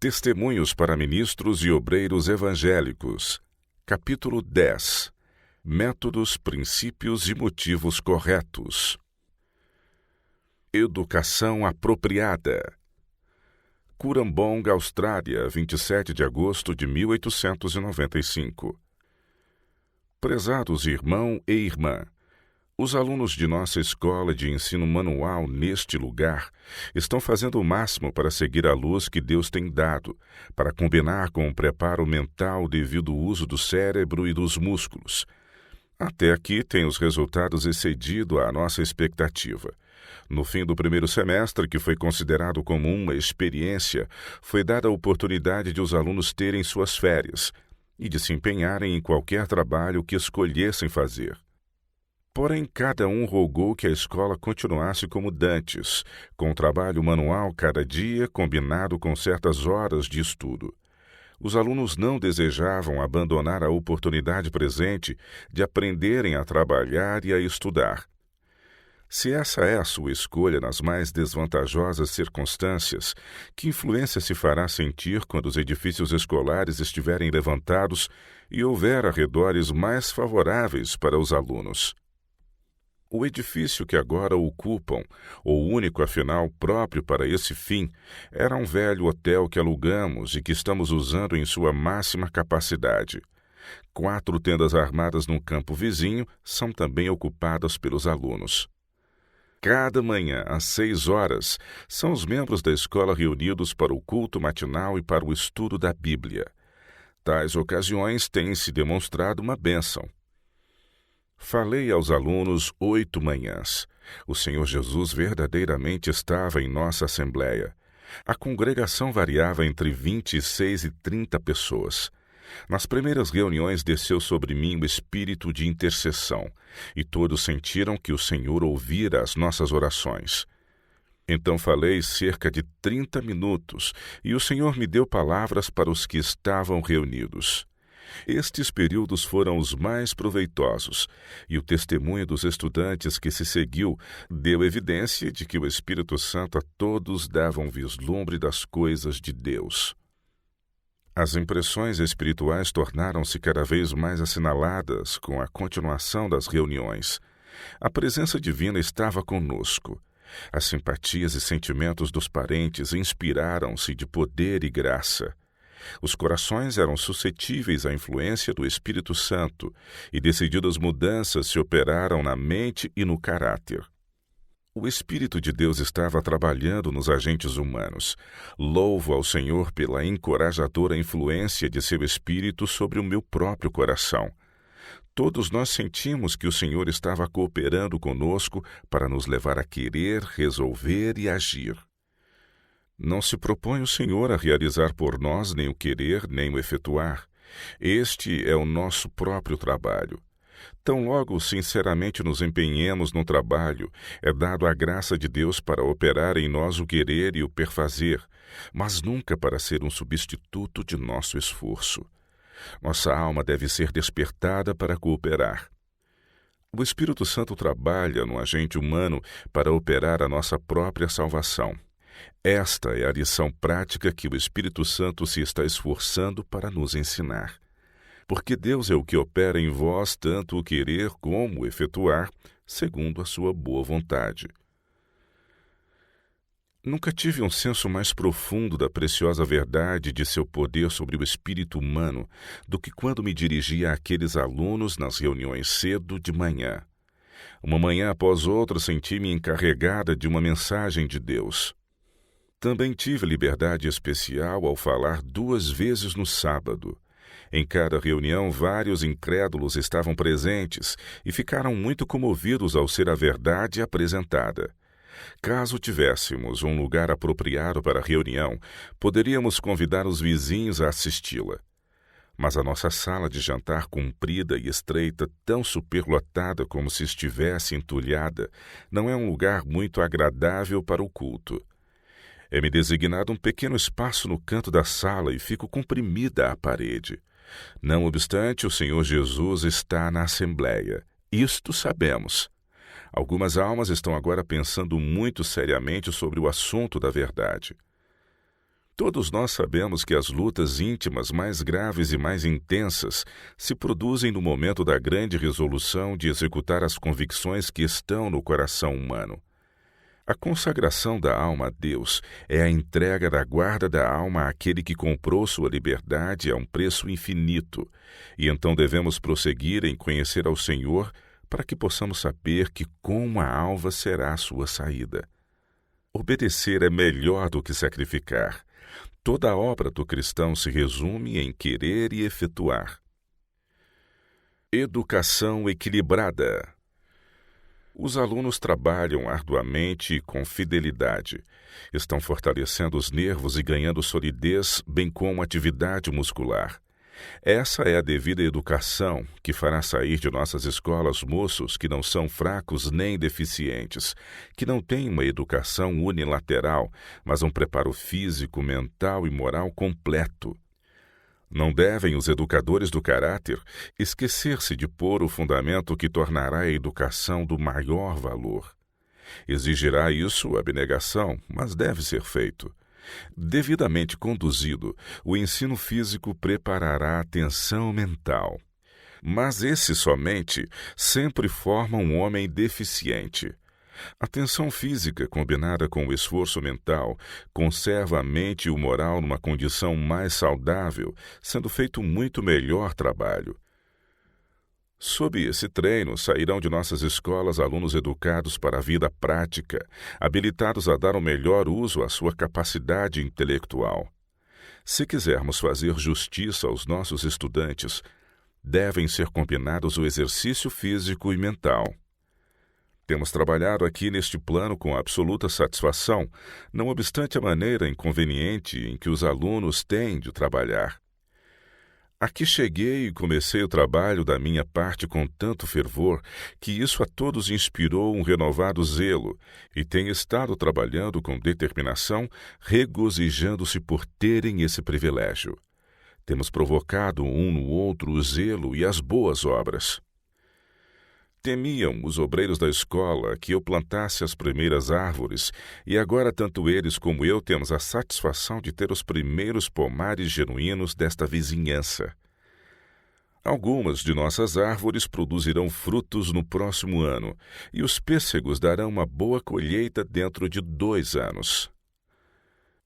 Testemunhos para ministros e obreiros evangélicos. Capítulo 10. Métodos, princípios e motivos corretos. Educação apropriada. Currambong, Austrália, 27 de agosto de 1895. Prezados irmão e irmã, os alunos de nossa escola de ensino manual neste lugar estão fazendo o máximo para seguir a luz que Deus tem dado, para combinar com o preparo mental devido ao uso do cérebro e dos músculos. Até aqui tem os resultados excedido a nossa expectativa. No fim do primeiro semestre, que foi considerado como uma experiência, foi dada a oportunidade de os alunos terem suas férias e de se empenharem em qualquer trabalho que escolhessem fazer. Porém, cada um rogou que a escola continuasse como dantes, com o trabalho manual cada dia combinado com certas horas de estudo. Os alunos não desejavam abandonar a oportunidade presente de aprenderem a trabalhar e a estudar. Se essa é a sua escolha nas mais desvantajosas circunstâncias, que influência se fará sentir quando os edifícios escolares estiverem levantados e houver arredores mais favoráveis para os alunos? O edifício que agora ocupam, o único afinal próprio para esse fim, era um velho hotel que alugamos e que estamos usando em sua máxima capacidade. 4 tendas armadas num campo vizinho são também ocupadas pelos alunos. Cada manhã, às 6 horas, são os membros da escola reunidos para o culto matinal e para o estudo da Bíblia. Tais ocasiões têm se demonstrado uma bênção. Falei aos alunos 8 manhãs. O Senhor Jesus verdadeiramente estava em nossa assembleia. A congregação variava entre 26 e 30 pessoas. Nas primeiras reuniões desceu sobre mim o espírito de intercessão, e todos sentiram que o Senhor ouvira as nossas orações. Então falei cerca de 30 minutos, e o Senhor me deu palavras para os que estavam reunidos. Estes períodos foram os mais proveitosos, e o testemunho dos estudantes que se seguiu deu evidência de que o Espírito Santo a todos dava um vislumbre das coisas de Deus. As impressões espirituais tornaram-se cada vez mais assinaladas com a continuação das reuniões. A presença divina estava conosco. As simpatias e sentimentos dos parentes inspiraram-se de poder e graça. Os corações eram suscetíveis à influência do Espírito Santo e decididas mudanças se operaram na mente e no caráter. O Espírito de Deus estava trabalhando nos agentes humanos. Louvo ao Senhor pela encorajadora influência de seu Espírito sobre o meu próprio coração. Todos nós sentimos que o Senhor estava cooperando conosco para nos levar a querer, resolver e agir. Não se propõe o Senhor a realizar por nós nem o querer, nem o efetuar. Este é o nosso próprio trabalho. Tão logo sinceramente nos empenhemos no trabalho, é dado a graça de Deus para operar em nós o querer e o perfazer, mas nunca para ser um substituto de nosso esforço. Nossa alma deve ser despertada para cooperar. O Espírito Santo trabalha no agente humano para operar a nossa própria salvação. Esta é a lição prática que o Espírito Santo se está esforçando para nos ensinar. Porque Deus é o que opera em vós tanto o querer como o efetuar, segundo a sua boa vontade. Nunca tive um senso mais profundo da preciosa verdade de seu poder sobre o espírito humano do que quando me dirigia àqueles alunos nas reuniões cedo de manhã. Uma manhã após outra senti-me encarregada de uma mensagem de Deus. Também tive liberdade especial ao falar 2 vezes no sábado. Em cada reunião, vários incrédulos estavam presentes e ficaram muito comovidos ao ser a verdade apresentada. Caso tivéssemos um lugar apropriado para a reunião, poderíamos convidar os vizinhos a assisti-la. Mas a nossa sala de jantar comprida e estreita, tão superlotada como se estivesse entulhada, não é um lugar muito agradável para o culto. É-me designado um pequeno espaço no canto da sala e fico comprimida à parede. Não obstante, o Senhor Jesus está na Assembleia. Isto sabemos. Algumas almas estão agora pensando muito seriamente sobre o assunto da verdade. Todos nós sabemos que as lutas íntimas mais graves e mais intensas se produzem no momento da grande resolução de executar as convicções que estão no coração humano. A consagração da alma a Deus é a entrega da guarda da alma àquele que comprou sua liberdade a um preço infinito, e então devemos prosseguir em conhecer ao Senhor para que possamos saber que com a alva será a sua saída. Obedecer é melhor do que sacrificar. Toda a obra do cristão se resume em querer e efetuar. Educação equilibrada. Os alunos trabalham arduamente e com fidelidade. Estão fortalecendo os nervos e ganhando solidez, bem como atividade muscular. Essa é a devida educação que fará sair de nossas escolas moços que não são fracos nem deficientes, que não têm uma educação unilateral, mas um preparo físico, mental e moral completo. Não devem os educadores do caráter esquecer-se de pôr o fundamento que tornará a educação do maior valor. Exigirá isso abnegação, mas deve ser feito. Devidamente conduzido, o ensino físico preparará a tensão mental. Mas esse somente sempre forma um homem deficiente. A tensão física, combinada com o esforço mental, conserva a mente e o moral numa condição mais saudável, sendo feito muito melhor trabalho. Sob esse treino, sairão de nossas escolas alunos educados para a vida prática, habilitados a dar o melhor uso à sua capacidade intelectual. Se quisermos fazer justiça aos nossos estudantes, devem ser combinados o exercício físico e mental. Temos trabalhado aqui neste plano com absoluta satisfação, não obstante a maneira inconveniente em que os alunos têm de trabalhar. Aqui cheguei e comecei o trabalho da minha parte com tanto fervor que isso a todos inspirou um renovado zelo, e tenho estado trabalhando com determinação, regozijando-se por terem esse privilégio. Temos provocado um no outro o zelo e as boas obras. Temiam os obreiros da escola que eu plantasse as primeiras árvores, e agora tanto eles como eu temos a satisfação de ter os primeiros pomares genuínos desta vizinhança. Algumas de nossas árvores produzirão frutos no próximo ano, e os pêssegos darão uma boa colheita dentro de 2 anos.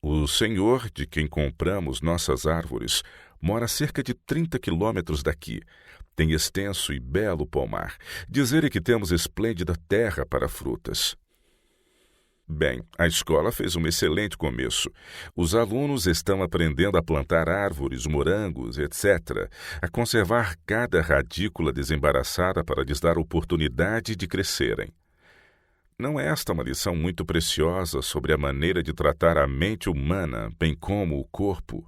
O Senhor, de quem compramos nossas árvores, mora a cerca de 30 quilômetros daqui. Tem extenso e belo pomar. Diz ele que temos esplêndida terra para frutas. Bem, a escola fez um excelente começo. Os alunos estão aprendendo a plantar árvores, morangos, etc., a conservar cada radícula desembaraçada para lhes dar oportunidade de crescerem. Não é esta uma lição muito preciosa sobre a maneira de tratar a mente humana, bem como o corpo?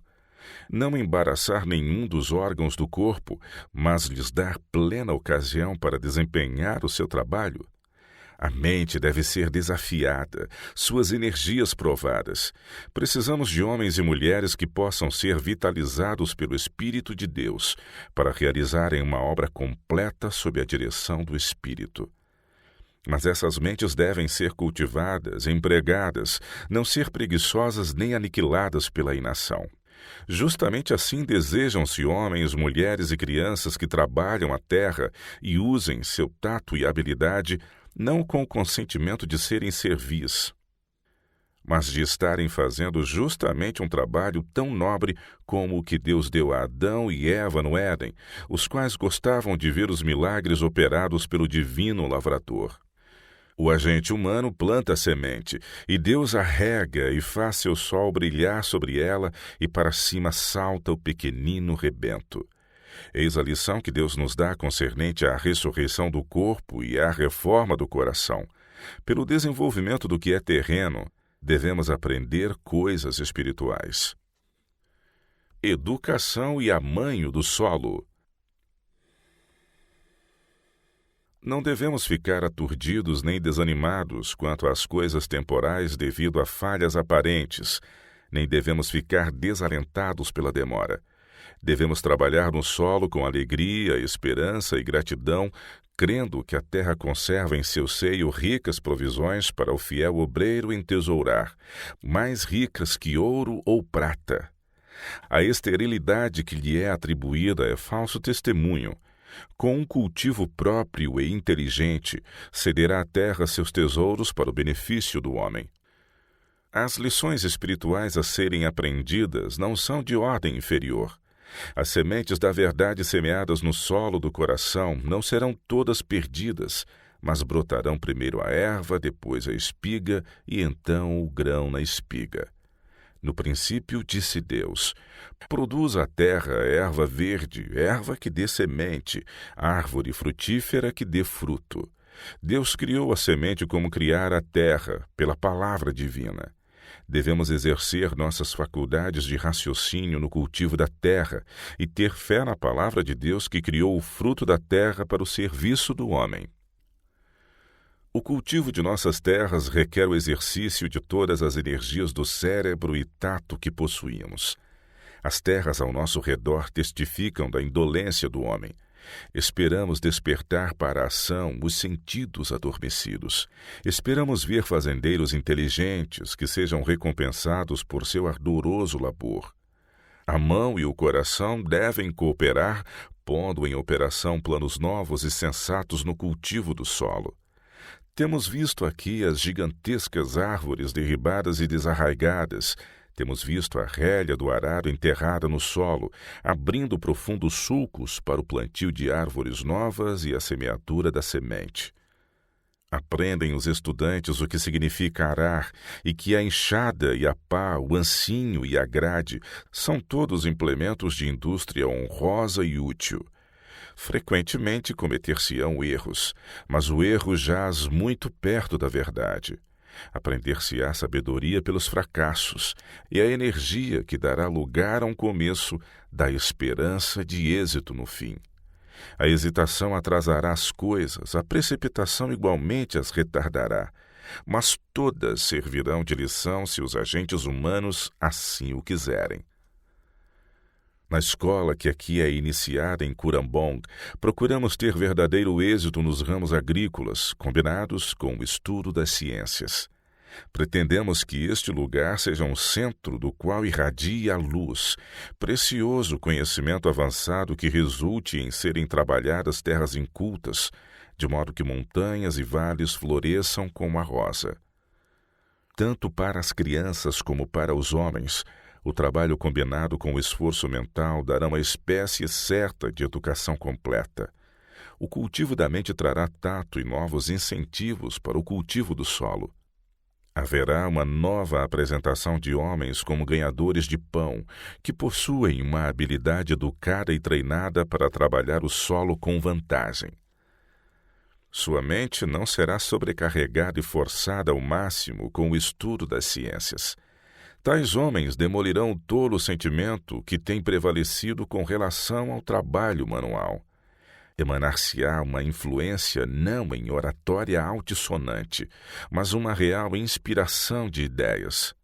Não embaraçar nenhum dos órgãos do corpo, mas lhes dar plena ocasião para desempenhar o seu trabalho. A mente deve ser desafiada, suas energias provadas. Precisamos de homens e mulheres que possam ser vitalizados pelo Espírito de Deus para realizarem uma obra completa sob a direção do Espírito. Mas essas mentes devem ser cultivadas, empregadas, não ser preguiçosas nem aniquiladas pela inação. Justamente assim desejam-se homens, mulheres e crianças que trabalham a terra e usem seu tato e habilidade, não com o consentimento de serem servis, mas de estarem fazendo justamente um trabalho tão nobre como o que Deus deu a Adão e Eva no Éden, os quais gostavam de ver os milagres operados pelo divino lavrador. O agente humano planta a semente, e Deus a rega e faz seu sol brilhar sobre ela, e para cima salta o pequenino rebento. Eis a lição que Deus nos dá concernente à ressurreição do corpo e à reforma do coração. Pelo desenvolvimento do que é terreno, devemos aprender coisas espirituais. Educação e amanho do solo. Não devemos ficar aturdidos nem desanimados quanto às coisas temporais devido a falhas aparentes, nem devemos ficar desalentados pela demora. Devemos trabalhar no solo com alegria, esperança e gratidão, crendo que a terra conserva em seu seio ricas provisões para o fiel obreiro entesourar, mais ricas que ouro ou prata. A esterilidade que lhe é atribuída é falso testemunho. Com um cultivo próprio e inteligente, cederá a terra seus tesouros para o benefício do homem. As lições espirituais a serem aprendidas não são de ordem inferior. As sementes da verdade semeadas no solo do coração não serão todas perdidas, mas brotarão primeiro a erva, depois a espiga e então o grão na espiga. No princípio, disse Deus, produza a terra erva verde, erva que dê semente, árvore frutífera que dê fruto. Deus criou a semente como criar a terra, pela palavra divina. Devemos exercer nossas faculdades de raciocínio no cultivo da terra e ter fé na palavra de Deus que criou o fruto da terra para o serviço do homem. O cultivo de nossas terras requer o exercício de todas as energias do cérebro e tato que possuímos. As terras ao nosso redor testificam da indolência do homem. Esperamos despertar para a ação os sentidos adormecidos. Esperamos ver fazendeiros inteligentes que sejam recompensados por seu ardoroso labor. A mão e o coração devem cooperar, pondo em operação planos novos e sensatos no cultivo do solo. Temos visto aqui as gigantescas árvores derribadas e desarraigadas. Temos visto a rélia do arado enterrada no solo, abrindo profundos sulcos para o plantio de árvores novas e a semeadura da semente. Aprendem os estudantes o que significa arar e que a enxada e a pá, o ancinho e a grade são todos implementos de indústria honrosa e útil. Frequentemente cometer-se-ão erros, mas o erro jaz muito perto da verdade. Aprender-se-á sabedoria pelos fracassos, e a energia que dará lugar a um começo dá esperança de êxito no fim. A hesitação atrasará as coisas, a precipitação igualmente as retardará, mas todas servirão de lição se os agentes humanos assim o quiserem. Na escola que aqui é iniciada em Curambong, procuramos ter verdadeiro êxito nos ramos agrícolas, combinados com o estudo das ciências. Pretendemos que este lugar seja um centro do qual irradie a luz, precioso conhecimento avançado que resulte em serem trabalhadas terras incultas, de modo que montanhas e vales floresçam como a rosa. Tanto para as crianças como para os homens, o trabalho combinado com o esforço mental dará uma espécie certa de educação completa. O cultivo da mente trará tato e novos incentivos para o cultivo do solo. Haverá uma nova apresentação de homens como ganhadores de pão, que possuem uma habilidade educada e treinada para trabalhar o solo com vantagem. Sua mente não será sobrecarregada e forçada ao máximo com o estudo das ciências. Tais homens demolirão o tolo sentimento que tem prevalecido com relação ao trabalho manual. Emanar-se-á uma influência não em oratória altissonante, mas uma real inspiração de ideias.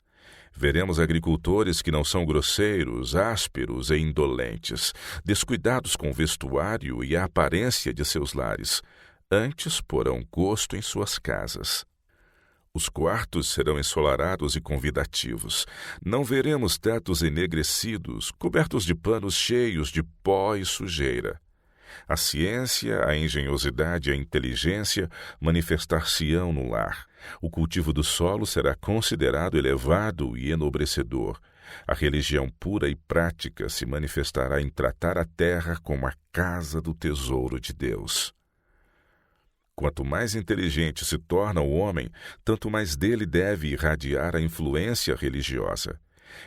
Veremos agricultores que não são grosseiros, ásperos e indolentes, descuidados com o vestuário e a aparência de seus lares. Antes porão gosto em suas casas. Os quartos serão ensolarados e convidativos. Não veremos tetos enegrecidos, cobertos de panos cheios de pó e sujeira. A ciência, a engenhosidade e a inteligência manifestar-se-ão no lar. O cultivo do solo será considerado elevado e enobrecedor. A religião pura e prática se manifestará em tratar a terra como a casa do tesouro de Deus. Quanto mais inteligente se torna o homem, tanto mais dele deve irradiar a influência religiosa.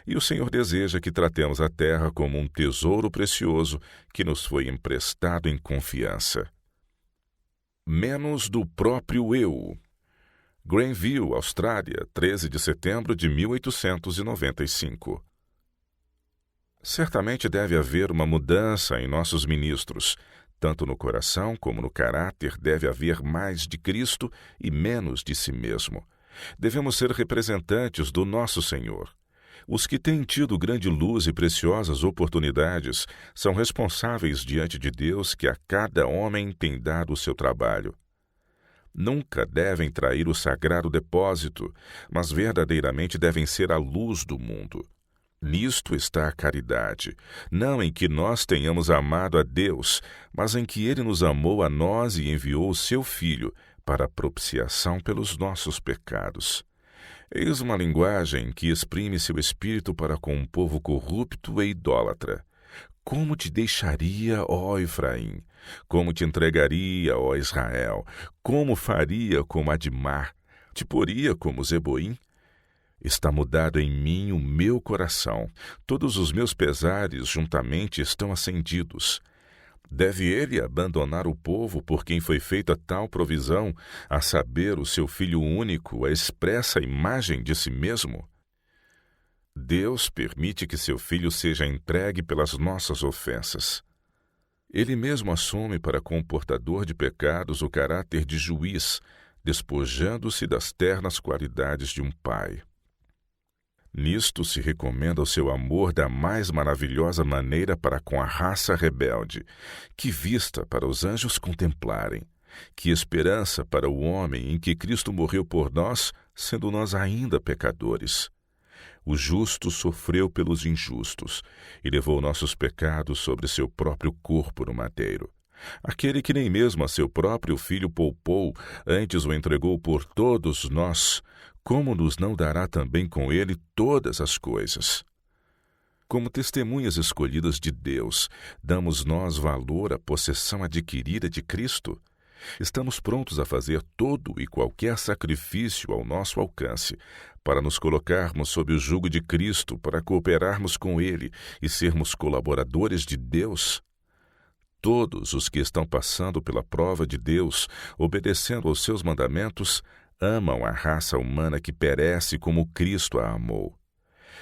E o Senhor deseja que tratemos a terra como um tesouro precioso que nos foi emprestado em confiança. Menos do próprio eu. Granville, Austrália, 13 de setembro de 1895. Certamente deve haver uma mudança em nossos ministros. Tanto no coração como no caráter deve haver mais de Cristo e menos de si mesmo. Devemos ser representantes do nosso Senhor. Os que têm tido grande luz e preciosas oportunidades são responsáveis diante de Deus que a cada homem tem dado o seu trabalho. Nunca devem trair o sagrado depósito, mas verdadeiramente devem ser a luz do mundo. Nisto está a caridade, não em que nós tenhamos amado a Deus, mas em que Ele nos amou a nós e enviou o seu Filho para a propiciação pelos nossos pecados. Eis uma linguagem que exprime seu espírito para com um povo corrupto e idólatra. Como te deixaria, ó Efraim? Como te entregaria, ó Israel? Como faria como Admar? Te poria como Zeboim? Está mudado em mim o meu coração. Todos os meus pesares juntamente estão acendidos. Deve ele abandonar o povo por quem foi feita tal provisão, a saber, o seu Filho único, a expressa imagem de si mesmo? Deus permite que seu Filho seja entregue pelas nossas ofensas. Ele mesmo assume para com o portador de pecados o caráter de juiz, despojando-se das ternas qualidades de um pai. Nisto se recomenda o seu amor da mais maravilhosa maneira para com a raça rebelde, que vista para os anjos contemplarem, que esperança para o homem em que Cristo morreu por nós, sendo nós ainda pecadores. O justo sofreu pelos injustos e levou nossos pecados sobre seu próprio corpo no madeiro. Aquele que nem mesmo a seu próprio filho poupou, antes o entregou por todos nós, como nos não dará também com ele todas as coisas? Como testemunhas escolhidas de Deus, damos nós valor à possessão adquirida de Cristo? Estamos prontos a fazer todo e qualquer sacrifício ao nosso alcance, para nos colocarmos sob o jugo de Cristo, para cooperarmos com Ele e sermos colaboradores de Deus? Todos os que estão passando pela prova de Deus, obedecendo aos seus mandamentos, amam a raça humana que perece como Cristo a amou.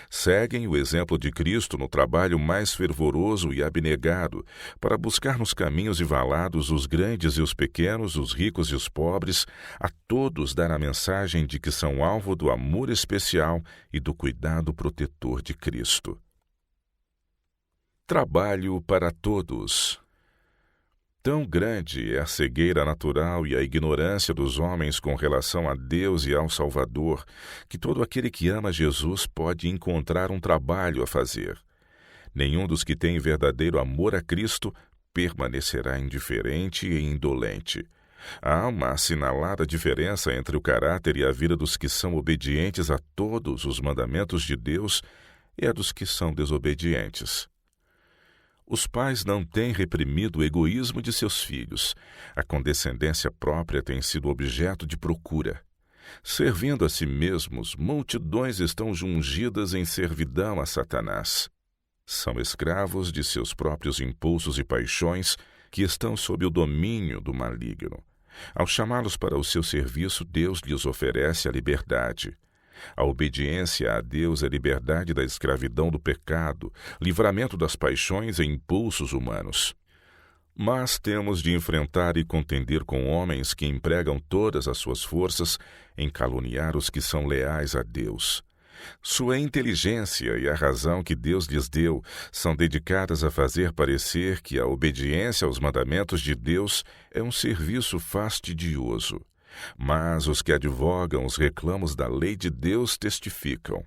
Seguem o exemplo de Cristo no trabalho mais fervoroso e abnegado, para buscar nos caminhos e valados os grandes e os pequenos, os ricos e os pobres, a todos dar a mensagem de que são alvo do amor especial e do cuidado protetor de Cristo. Trabalho para todos. Tão grande é a cegueira natural e a ignorância dos homens com relação a Deus e ao Salvador, que todo aquele que ama Jesus pode encontrar um trabalho a fazer. Nenhum dos que tem verdadeiro amor a Cristo permanecerá indiferente e indolente. Há uma assinalada diferença entre o caráter e a vida dos que são obedientes a todos os mandamentos de Deus e a dos que são desobedientes. Os pais não têm reprimido o egoísmo de seus filhos. A condescendência própria tem sido objeto de procura. Servindo a si mesmos, multidões estão jungidas em servidão a Satanás. São escravos de seus próprios impulsos e paixões que estão sob o domínio do maligno. Ao chamá-los para o seu serviço, Deus lhes oferece a liberdade. A obediência a Deus é liberdade da escravidão do pecado, livramento das paixões e impulsos humanos. Mas temos de enfrentar e contender com homens que empregam todas as suas forças em caluniar os que são leais a Deus. Sua inteligência e a razão que Deus lhes deu são dedicadas a fazer parecer que a obediência aos mandamentos de Deus é um serviço fastidioso. Mas os que advogam os reclamos da lei de Deus testificam: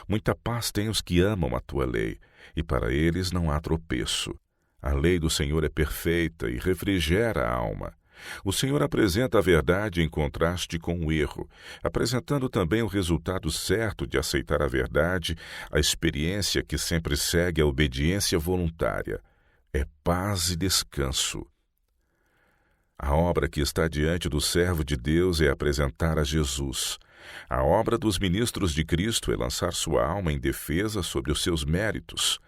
muita paz têm os que amam a tua lei, e para eles não há tropeço. A lei do Senhor é perfeita e refrigera a alma. O Senhor apresenta a verdade em contraste com o erro, apresentando também o resultado certo de aceitar a verdade, a experiência que sempre segue a obediência voluntária. É paz e descanso. A obra que está diante do servo de Deus é apresentar a Jesus. A obra dos ministros de Cristo é lançar sua alma em defesa sobre os seus méritos.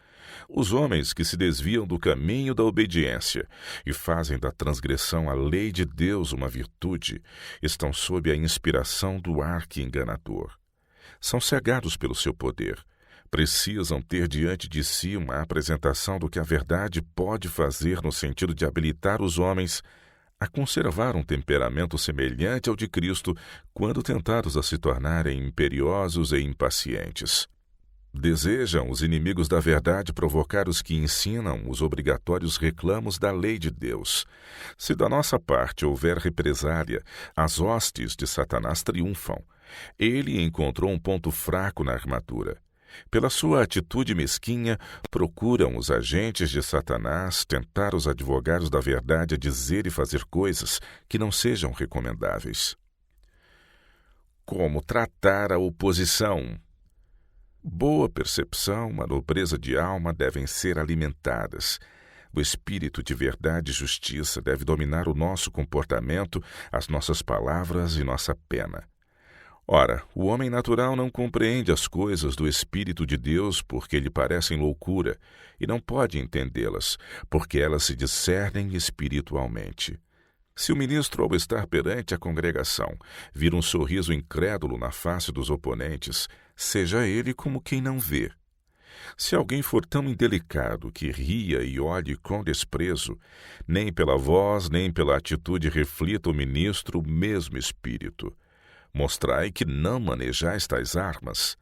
Os homens que se desviam do caminho da obediência e fazem da transgressão à lei de Deus uma virtude, estão sob a inspiração do arqui-enganador. São cegados pelo seu poder. Precisam ter diante de si uma apresentação do que a verdade pode fazer no sentido de habilitar os homens a conservar um temperamento semelhante ao de Cristo quando tentados a se tornarem imperiosos e impacientes. Desejam os inimigos da verdade provocar os que ensinam os obrigatórios reclamos da lei de Deus. Se da nossa parte houver represália, as hostes de Satanás triunfam. Ele encontrou um ponto fraco na armadura. Pela sua atitude mesquinha, procuram os agentes de Satanás tentar os advogados da verdade a dizer e fazer coisas que não sejam recomendáveis. Como tratar a oposição? Boa percepção, uma nobreza de alma devem ser alimentadas. O espírito de verdade e justiça deve dominar o nosso comportamento, as nossas palavras e nossa pena. Ora, o homem natural não compreende as coisas do Espírito de Deus porque lhe parecem loucura, e não pode entendê-las, porque elas se discernem espiritualmente. Se o ministro, ao estar perante a congregação, vir um sorriso incrédulo na face dos oponentes, seja ele como quem não vê. Se alguém for tão indelicado que ria e olhe com desprezo, nem pela voz nem pela atitude reflita o ministro o mesmo espírito. Mostrai que não manejais tais armas.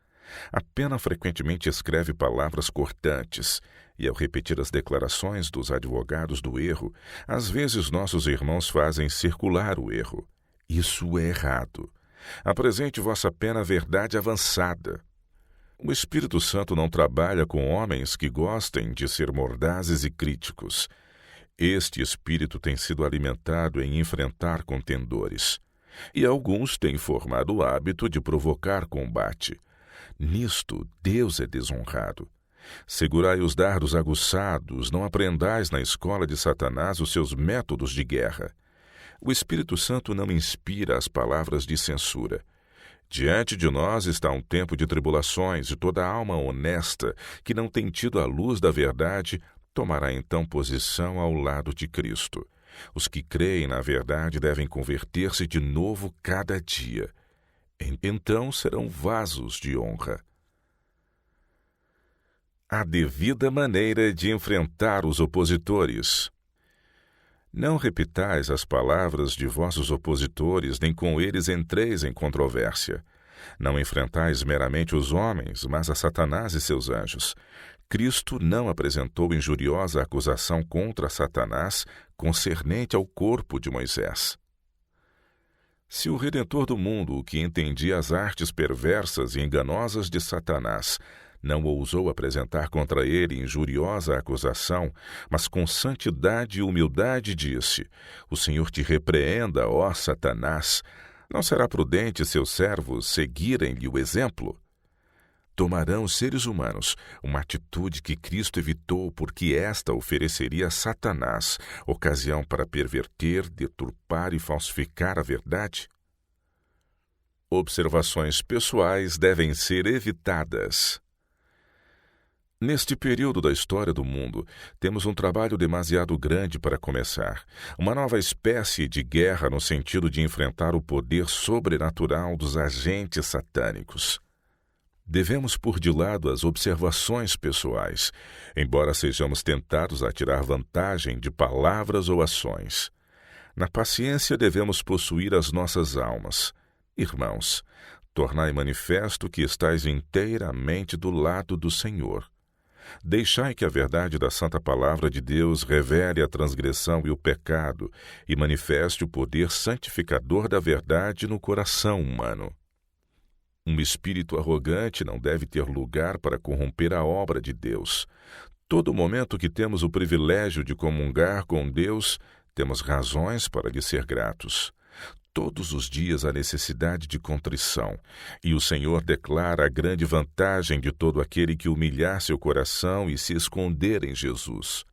A pena frequentemente escreve palavras cortantes, e ao repetir as declarações dos advogados do erro, às vezes nossos irmãos fazem circular o erro. Isso é errado. Apresente vossa pena verdade avançada. O Espírito Santo não trabalha com homens que gostem de ser mordazes e críticos. Este espírito tem sido alimentado em enfrentar contendores. E alguns têm formado o hábito de provocar combate. Nisto, Deus é desonrado. Segurai os dardos aguçados, não aprendais na escola de Satanás os seus métodos de guerra. O Espírito Santo não inspira as palavras de censura. Diante de nós está um tempo de tribulações, e toda alma honesta, que não tem tido a luz da verdade, tomará então posição ao lado de Cristo. Os que creem na verdade devem converter-se de novo cada dia. Então serão vasos de honra. A devida maneira de enfrentar os opositores. Não repitais as palavras de vossos opositores, nem com eles entreis em controvérsia. Não enfrentais meramente os homens, mas a Satanás e seus anjos. Cristo não apresentou injuriosa acusação contra Satanás concernente ao corpo de Moisés. Se o Redentor do mundo, que entendia as artes perversas e enganosas de Satanás, não ousou apresentar contra ele injuriosa acusação, mas com santidade e humildade disse: O Senhor te repreenda, ó Satanás. Não será prudente seus servos seguirem-lhe o exemplo? Tomarão os seres humanos uma atitude que Cristo evitou porque esta ofereceria a Satanás ocasião para perverter, deturpar e falsificar a verdade? Observações pessoais devem ser evitadas. Neste período da história do mundo, temos um trabalho demasiado grande para começar. Uma nova espécie de guerra no sentido de enfrentar o poder sobrenatural dos agentes satânicos. Devemos pôr de lado as observações pessoais, embora sejamos tentados a tirar vantagem de palavras ou ações. Na paciência devemos possuir as nossas almas. Irmãos, tornai manifesto que estais inteiramente do lado do Senhor. Deixai que a verdade da santa palavra de Deus revele a transgressão e o pecado e manifeste o poder santificador da verdade no coração humano. Um espírito arrogante não deve ter lugar para corromper a obra de Deus. Todo momento que temos o privilégio de comungar com Deus, temos razões para lhe ser gratos. Todos os dias há necessidade de contrição, e o Senhor declara a grande vantagem de todo aquele que humilhar seu coração e se esconder em Jesus.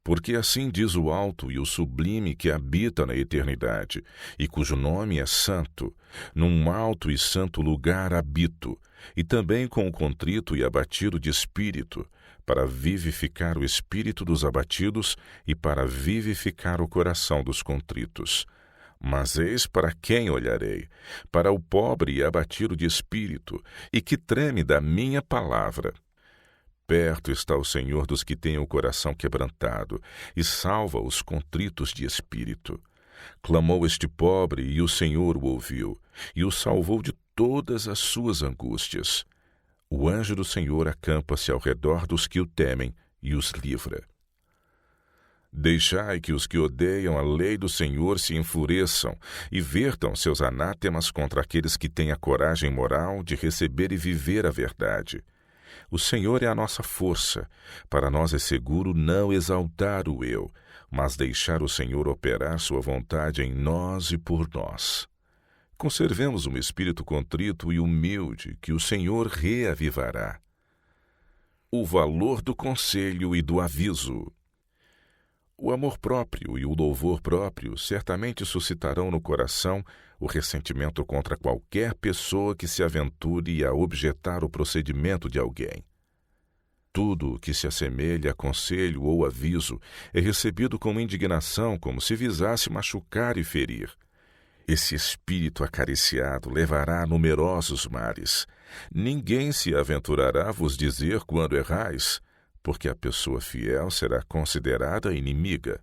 Porque assim diz o alto e o sublime que habita na eternidade, e cujo nome é santo, num alto e santo lugar habito, e também com o contrito e abatido de espírito, para vivificar o espírito dos abatidos e para vivificar o coração dos contritos. Mas eis para quem olharei, para o pobre e abatido de espírito, e que treme da minha palavra. Perto está o Senhor dos que têm o coração quebrantado, e salva os contritos de espírito. Clamou este pobre, e o Senhor o ouviu, e o salvou de todas as suas angústias. O anjo do Senhor acampa-se ao redor dos que o temem e os livra. Deixai que os que odeiam a lei do Senhor se enfureçam e vertam seus anátemas contra aqueles que têm a coragem moral de receber e viver a verdade. O Senhor é a nossa força. Para nós é seguro não exaltar o eu, mas deixar o Senhor operar sua vontade em nós e por nós. Conservemos um espírito contrito e humilde, que o Senhor reavivará. O valor do conselho e do aviso. O amor próprio e o louvor próprio certamente suscitarão no coração o ressentimento contra qualquer pessoa que se aventure a objetar o procedimento de alguém. Tudo o que se assemelha a conselho ou aviso é recebido com indignação, como se visasse machucar e ferir. Esse espírito acariciado levará a numerosos mares. Ninguém se aventurará a vos dizer quando errais, porque a pessoa fiel será considerada inimiga.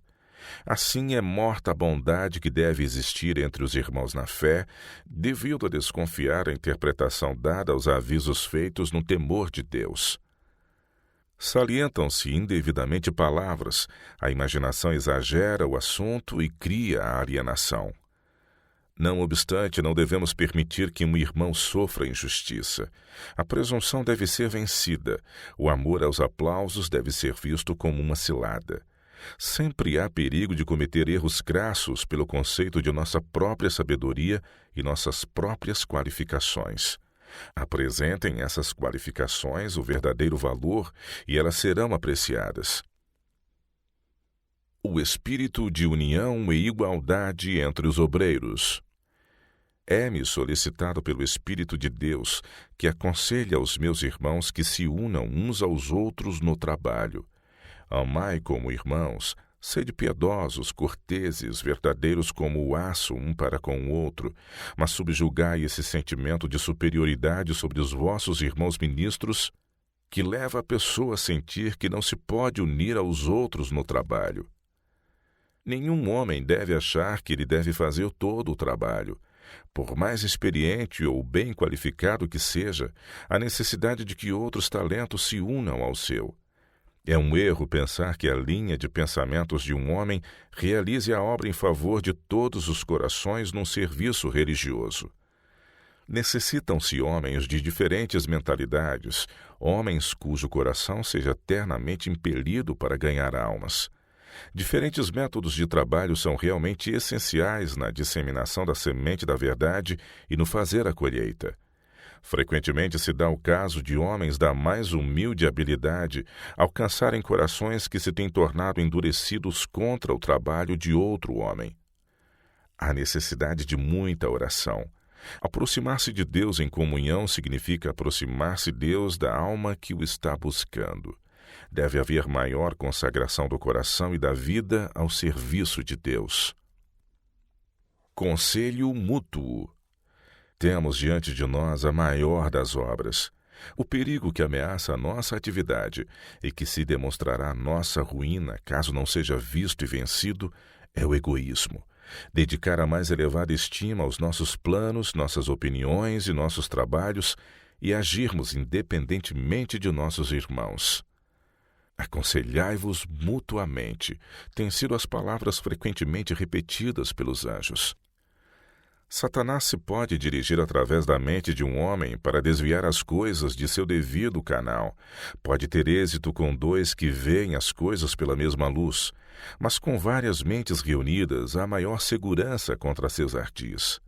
Assim é morta a bondade que deve existir entre os irmãos na fé, devido a desconfiar a interpretação dada aos avisos feitos no temor de Deus. Salientam-se indevidamente palavras, a imaginação exagera o assunto e cria a alienação. Não obstante, não devemos permitir que um irmão sofra injustiça. A presunção deve ser vencida. O amor aos aplausos deve ser visto como uma cilada. Sempre há perigo de cometer erros crassos pelo conceito de nossa própria sabedoria e nossas próprias qualificações. Apresentem essas qualificações o verdadeiro valor e elas serão apreciadas. O espírito de união e igualdade entre os obreiros. É-me solicitado pelo Espírito de Deus que aconselhe aos meus irmãos que se unam uns aos outros no trabalho. Amai como irmãos, sede piedosos, corteses, verdadeiros como o aço um para com o outro, mas subjugai esse sentimento de superioridade sobre os vossos irmãos ministros, que leva a pessoa a sentir que não se pode unir aos outros no trabalho. Nenhum homem deve achar que ele deve fazer todo o trabalho. Por mais experiente ou bem qualificado que seja, há necessidade de que outros talentos se unam ao seu. É um erro pensar que a linha de pensamentos de um homem realize a obra em favor de todos os corações num serviço religioso. Necessitam-se homens de diferentes mentalidades, homens cujo coração seja eternamente impelido para ganhar almas. Diferentes métodos de trabalho são realmente essenciais na disseminação da semente da verdade e no fazer a colheita. Frequentemente se dá o caso de homens da mais humilde habilidade alcançarem corações que se têm tornado endurecidos contra o trabalho de outro homem. Há necessidade de muita oração. Aproximar-se de Deus em comunhão significa aproximar-se Deus da alma que o está buscando. Deve haver maior consagração do coração e da vida ao serviço de Deus. Conselho mútuo. Temos diante de nós a maior das obras. O perigo que ameaça a nossa atividade e que se demonstrará nossa ruína caso não seja visto e vencido é o egoísmo. Dedicar a mais elevada estima aos nossos planos, nossas opiniões e nossos trabalhos e agirmos independentemente de nossos irmãos. Aconselhai-vos mutuamente, têm sido as palavras frequentemente repetidas pelos anjos. Satanás se pode dirigir através da mente de um homem para desviar as coisas de seu devido canal. Pode ter êxito com dois que veem as coisas pela mesma luz, mas com várias mentes reunidas há maior segurança contra seus ardis.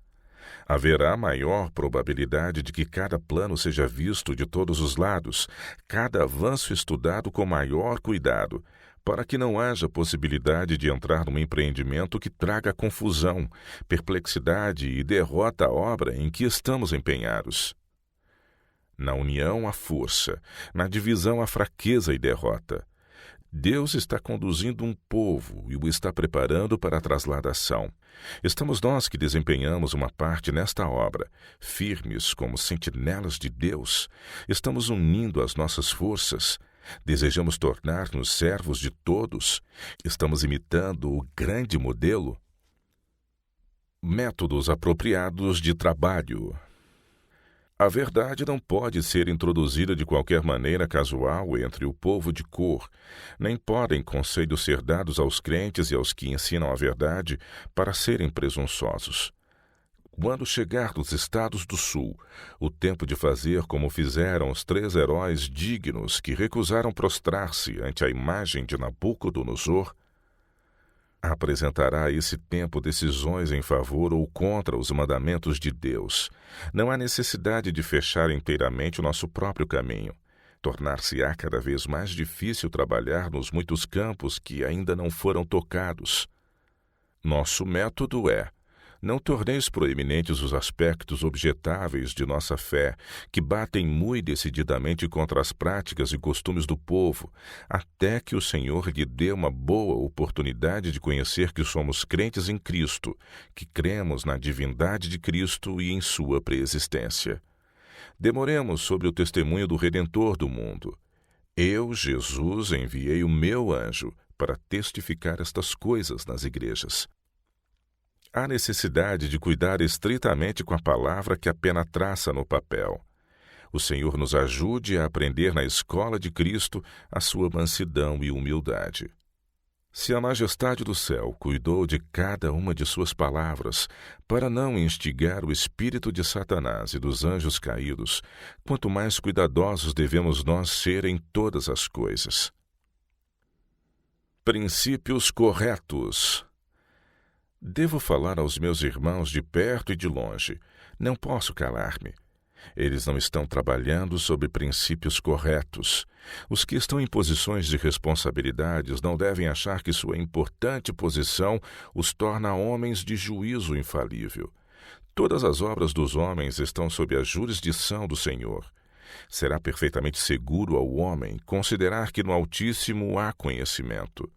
Haverá maior probabilidade de que cada plano seja visto de todos os lados, cada avanço estudado com maior cuidado, para que não haja possibilidade de entrar num empreendimento que traga confusão, perplexidade e derrota à obra em que estamos empenhados. Na união há força, na divisão há fraqueza e derrota. Deus está conduzindo um povo e o está preparando para a trasladação. Estamos nós que desempenhamos uma parte nesta obra, firmes como sentinelas de Deus. Estamos unindo as nossas forças. Desejamos tornar-nos servos de todos. Estamos imitando o grande modelo. Métodos apropriados de trabalho. A verdade não pode ser introduzida de qualquer maneira casual entre o povo de cor, nem podem conselhos ser dados aos crentes e aos que ensinam a verdade para serem presunçosos. Quando chegar nos estados do sul, o tempo de fazer como fizeram os 3 heróis dignos que recusaram prostrar-se ante a imagem de Nabucodonosor, apresentará esse tempo decisões em favor ou contra os mandamentos de Deus. Não há necessidade de fechar inteiramente o nosso próprio caminho. Tornar-se-á cada vez mais difícil trabalhar nos muitos campos que ainda não foram tocados. Nosso método é: não torneis proeminentes os aspectos objetáveis de nossa fé, que batem muito decididamente contra as práticas e costumes do povo, até que o Senhor lhe dê uma boa oportunidade de conhecer que somos crentes em Cristo, que cremos na divindade de Cristo e em sua preexistência. Demoremos sobre o testemunho do Redentor do mundo. Eu, Jesus, enviei o meu anjo para testificar estas coisas nas igrejas. Há necessidade de cuidar estritamente com a palavra que a pena traça no papel. O Senhor nos ajude a aprender na escola de Cristo a sua mansidão e humildade. Se a majestade do céu cuidou de cada uma de suas palavras para não instigar o espírito de Satanás e dos anjos caídos, quanto mais cuidadosos devemos nós ser em todas as coisas. Princípios corretos. Devo falar aos meus irmãos de perto e de longe. Não posso calar-me. Eles não estão trabalhando sob princípios corretos. Os que estão em posições de responsabilidades não devem achar que sua importante posição os torna homens de juízo infalível. Todas as obras dos homens estão sob a jurisdição do Senhor. Será perfeitamente seguro ao homem considerar que no Altíssimo há conhecimento.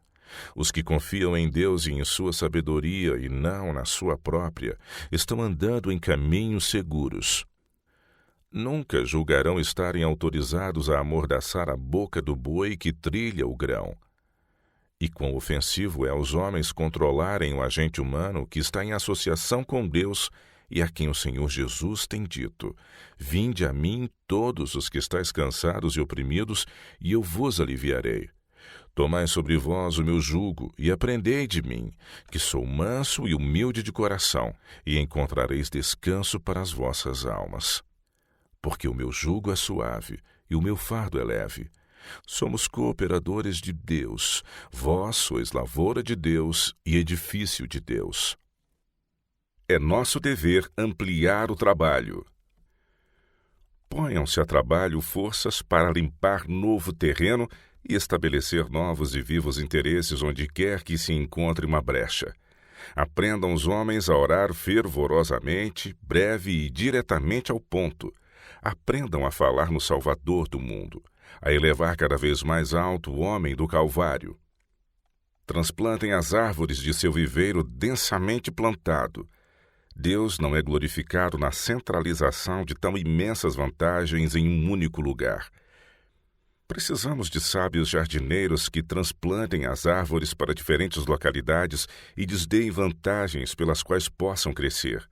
Os que confiam em Deus e em sua sabedoria e não na sua própria, estão andando em caminhos seguros. Nunca julgarão estarem autorizados a amordaçar a boca do boi que trilha o grão. E quão ofensivo é aos homens controlarem o agente humano que está em associação com Deus e a quem o Senhor Jesus tem dito: Vinde a mim todos os que estáis cansados e oprimidos, e eu vos aliviarei. Tomai sobre vós o meu jugo e aprendei de mim, que sou manso e humilde de coração, e encontrareis descanso para as vossas almas. Porque o meu jugo é suave e o meu fardo é leve. Somos cooperadores de Deus. Vós sois lavoura de Deus e edifício de Deus. É nosso dever ampliar o trabalho. Ponham-se a trabalho forças para limpar novo terreno e estabelecer novos e vivos interesses onde quer que se encontre uma brecha. Aprendam os homens a orar fervorosamente, breve e diretamente ao ponto. Aprendam a falar no Salvador do mundo, a elevar cada vez mais alto o homem do Calvário. Transplantem as árvores de seu viveiro densamente plantado. Deus não é glorificado na centralização de tão imensas vantagens em um único lugar. Precisamos de sábios jardineiros que transplantem as árvores para diferentes localidades e lhes deem vantagens pelas quais possam crescer.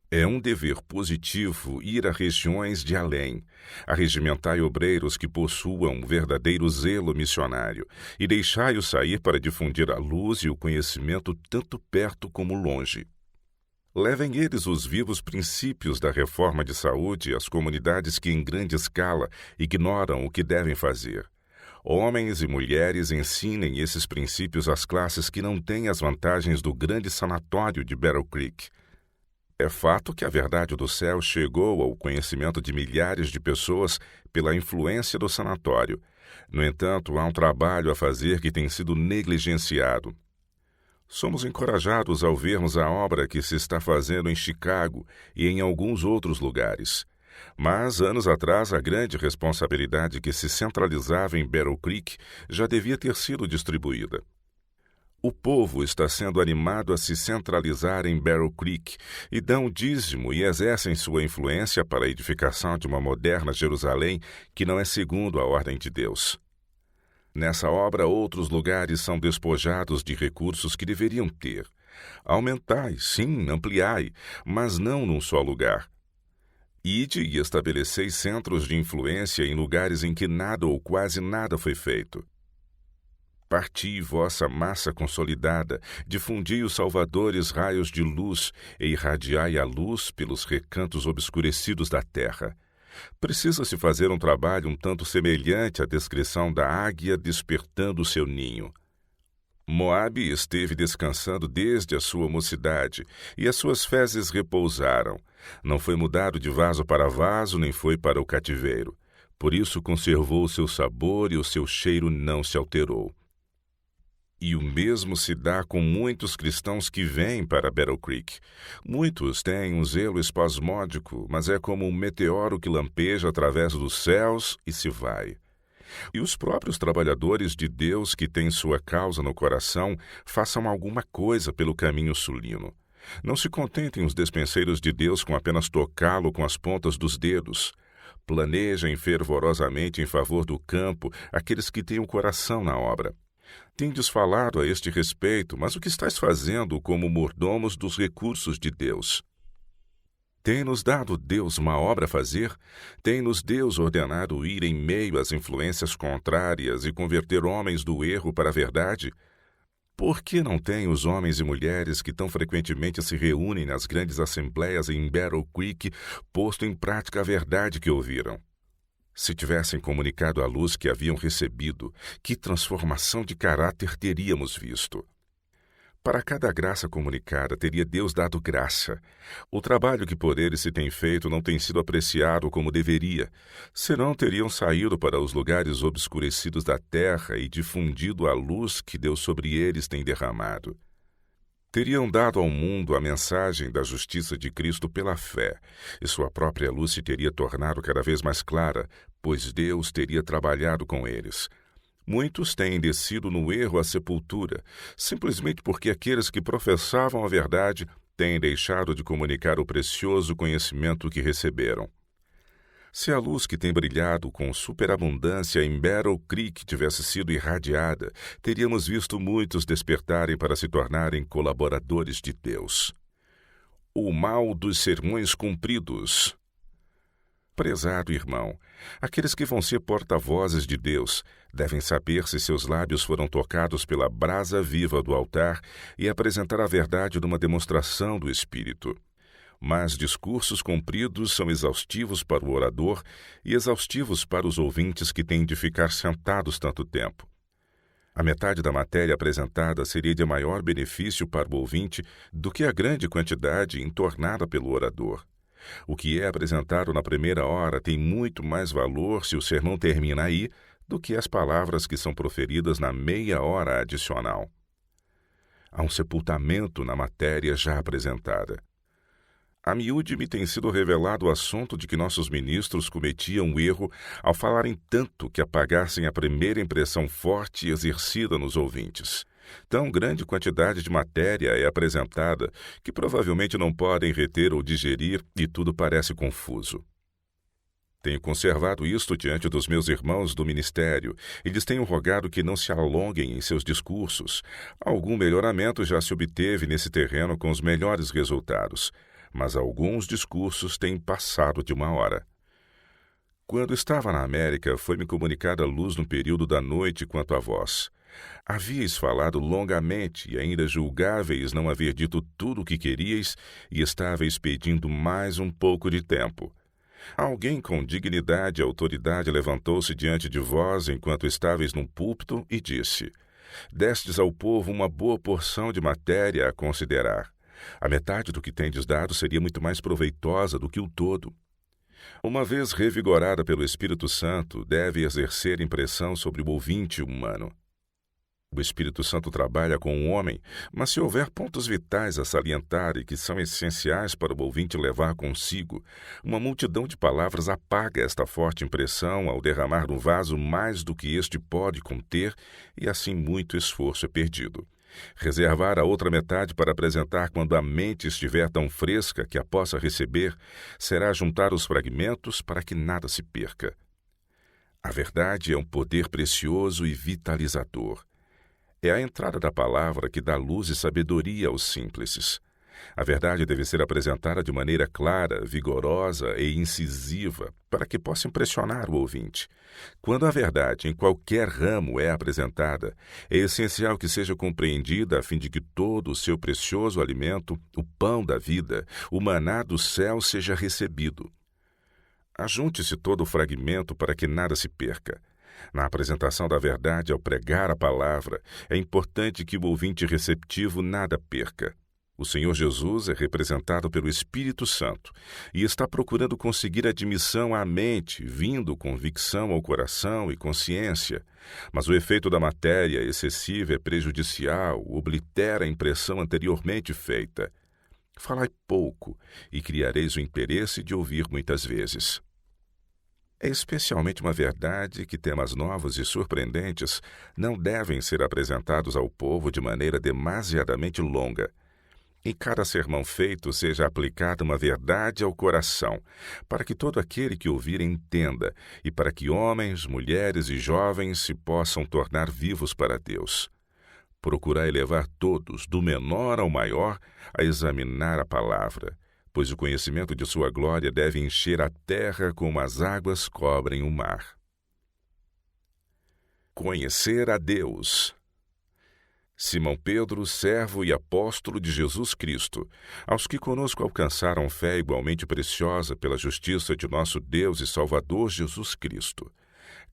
É um dever positivo ir a regiões de além, arregimentai obreiros que possuam um verdadeiro zelo missionário e deixai-os sair para difundir a luz e o conhecimento tanto perto como longe. Levem eles os vivos princípios da reforma de saúde às comunidades que em grande escala ignoram o que devem fazer. Homens e mulheres ensinem esses princípios às classes que não têm as vantagens do grande sanatório de Battle Creek. É fato que a verdade do céu chegou ao conhecimento de milhares de pessoas pela influência do sanatório. No entanto, há um trabalho a fazer que tem sido negligenciado. Somos encorajados ao vermos a obra que se está fazendo em Chicago e em alguns outros lugares. Mas, anos atrás, a grande responsabilidade que se centralizava em Battle Creek já devia ter sido distribuída. O povo está sendo animado a se centralizar em Battle Creek e dão dízimo e exercem sua influência para a edificação de uma moderna Jerusalém que não é segundo a ordem de Deus. Nessa obra, outros lugares são despojados de recursos que deveriam ter. Aumentai, sim, ampliai, mas não num só lugar. Ide e estabeleceis centros de influência em lugares em que nada ou quase nada foi feito. Parti vossa massa consolidada, difundi os salvadores raios de luz e irradiai a luz pelos recantos obscurecidos da terra. Precisa-se fazer um trabalho um tanto semelhante à descrição da águia despertando seu ninho. Moabe esteve descansando desde a sua mocidade, e as suas fezes repousaram. Não foi mudado de vaso para vaso, nem foi para o cativeiro. Por isso conservou o seu sabor e o seu cheiro não se alterou. E o mesmo se dá com muitos cristãos que vêm para Battle Creek. Muitos têm um zelo espasmódico, mas é como um meteoro que lampeja através dos céus e se vai. E os próprios trabalhadores de Deus que têm sua causa no coração façam alguma coisa pelo caminho sulino. Não se contentem os despenseiros de Deus com apenas tocá-lo com as pontas dos dedos. Planejem fervorosamente em favor do campo aqueles que têm o coração na obra. Tendes falado a este respeito, mas o que estáis fazendo como mordomos dos recursos de Deus? Tem-nos dado Deus uma obra a fazer? Tem-nos Deus ordenado ir em meio às influências contrárias e converter homens do erro para a verdade? Por que não têm os homens e mulheres que tão frequentemente se reúnem nas grandes assembleias em Battle Creek posto em prática a verdade que ouviram? Se tivessem comunicado a luz que haviam recebido, que transformação de caráter teríamos visto? Para cada graça comunicada, teria Deus dado graça. O trabalho que por eles se tem feito não tem sido apreciado como deveria, senão teriam saído para os lugares obscurecidos da terra e difundido a luz que Deus sobre eles tem derramado. Teriam dado ao mundo a mensagem da justiça de Cristo pela fé, e sua própria luz se teria tornado cada vez mais clara, pois Deus teria trabalhado com eles. Muitos têm descido no erro à sepultura, simplesmente porque aqueles que professavam a verdade têm deixado de comunicar o precioso conhecimento que receberam. Se a luz que tem brilhado com superabundância em Battle Creek tivesse sido irradiada, teríamos visto muitos despertarem para se tornarem colaboradores de Deus. O mal dos sermões cumpridos. Prezado irmão, aqueles que vão ser porta-vozes de Deus devem saber se seus lábios foram tocados pela brasa viva do altar e apresentar a verdade numa demonstração do Espírito. Mas discursos compridos são exaustivos para o orador e exaustivos para os ouvintes que têm de ficar sentados tanto tempo. A metade da matéria apresentada seria de maior benefício para o ouvinte do que a grande quantidade entornada pelo orador. O que é apresentado na primeira hora tem muito mais valor se o sermão termina aí do que as palavras que são proferidas na meia hora adicional. Há um sepultamento na matéria já apresentada. A miúde me tem sido revelado o assunto de que nossos ministros cometiam o erro ao falarem tanto que apagassem a primeira impressão forte exercida nos ouvintes. Tão grande quantidade de matéria é apresentada que provavelmente não podem reter ou digerir e tudo parece confuso. Tenho conservado isto diante dos meus irmãos do ministério e lhes tenho rogado que não se alonguem em seus discursos. Algum melhoramento já se obteve nesse terreno com os melhores resultados, mas alguns discursos têm passado de uma hora. Quando estava na América, foi-me comunicada luz no período da noite quanto a vós. Havíeis falado longamente e ainda julgáveis não haver dito tudo o que queríeis e estáveis pedindo mais um pouco de tempo. Alguém com dignidade e autoridade levantou-se diante de vós enquanto estáveis num púlpito e disse: destes ao povo uma boa porção de matéria a considerar. A metade do que tendes dado seria muito mais proveitosa do que o todo. Uma vez revigorada pelo Espírito Santo, deve exercer impressão sobre o ouvinte humano. O Espírito Santo trabalha com o homem, mas se houver pontos vitais a salientar e que são essenciais para o ouvinte levar consigo, uma multidão de palavras apaga esta forte impressão ao derramar no vaso mais do que este pode conter e assim muito esforço é perdido. Reservar a outra metade para apresentar quando a mente estiver tão fresca que a possa receber, será juntar os fragmentos para que nada se perca. A verdade é um poder precioso e vitalizador. É a entrada da palavra que dá luz e sabedoria aos simples. A verdade deve ser apresentada de maneira clara, vigorosa e incisiva, para que possa impressionar o ouvinte. Quando a verdade, em qualquer ramo, é apresentada, é essencial que seja compreendida a fim de que todo o seu precioso alimento, o pão da vida, o maná do céu, seja recebido. Ajunte-se todo o fragmento para que nada se perca. Na apresentação da verdade, ao pregar a palavra, é importante que o ouvinte receptivo nada perca. O Senhor Jesus é representado pelo Espírito Santo e está procurando conseguir admissão à mente, vindo convicção ao coração e consciência. Mas o efeito da matéria excessiva é prejudicial, oblitera a impressão anteriormente feita. Falai pouco e criareis o interesse de ouvir muitas vezes. É especialmente uma verdade que temas novos e surpreendentes não devem ser apresentados ao povo de maneira demasiadamente longa. Em cada sermão feito seja aplicada uma verdade ao coração, para que todo aquele que ouvir entenda e para que homens, mulheres e jovens se possam tornar vivos para Deus. Procurai levar todos, do menor ao maior, a examinar a palavra, pois o conhecimento de sua glória deve encher a terra como as águas cobrem o mar. Conhecer a Deus. Simão Pedro, servo e apóstolo de Jesus Cristo, aos que conosco alcançaram fé igualmente preciosa pela justiça de nosso Deus e Salvador Jesus Cristo.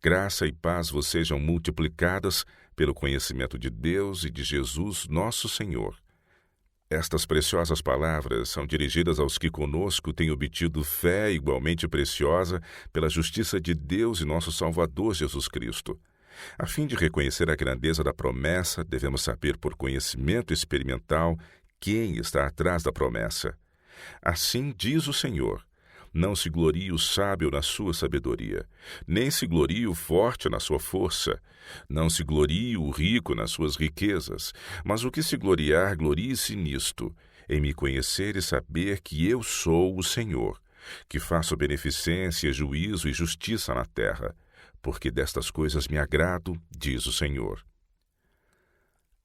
Graça e paz vos sejam multiplicadas pelo conhecimento de Deus e de Jesus nosso Senhor. Estas preciosas palavras são dirigidas aos que conosco têm obtido fé igualmente preciosa pela justiça de Deus e nosso Salvador Jesus Cristo. A fim de reconhecer a grandeza da promessa, devemos saber por conhecimento experimental quem está atrás da promessa. Assim diz o Senhor: não se glorie o sábio na sua sabedoria, nem se glorie o forte na sua força, não se glorie o rico nas suas riquezas, mas o que se gloriar, glorie-se nisto, em me conhecer e saber que eu sou o Senhor, que faço beneficência, juízo e justiça na terra, porque destas coisas me agrado, diz o Senhor.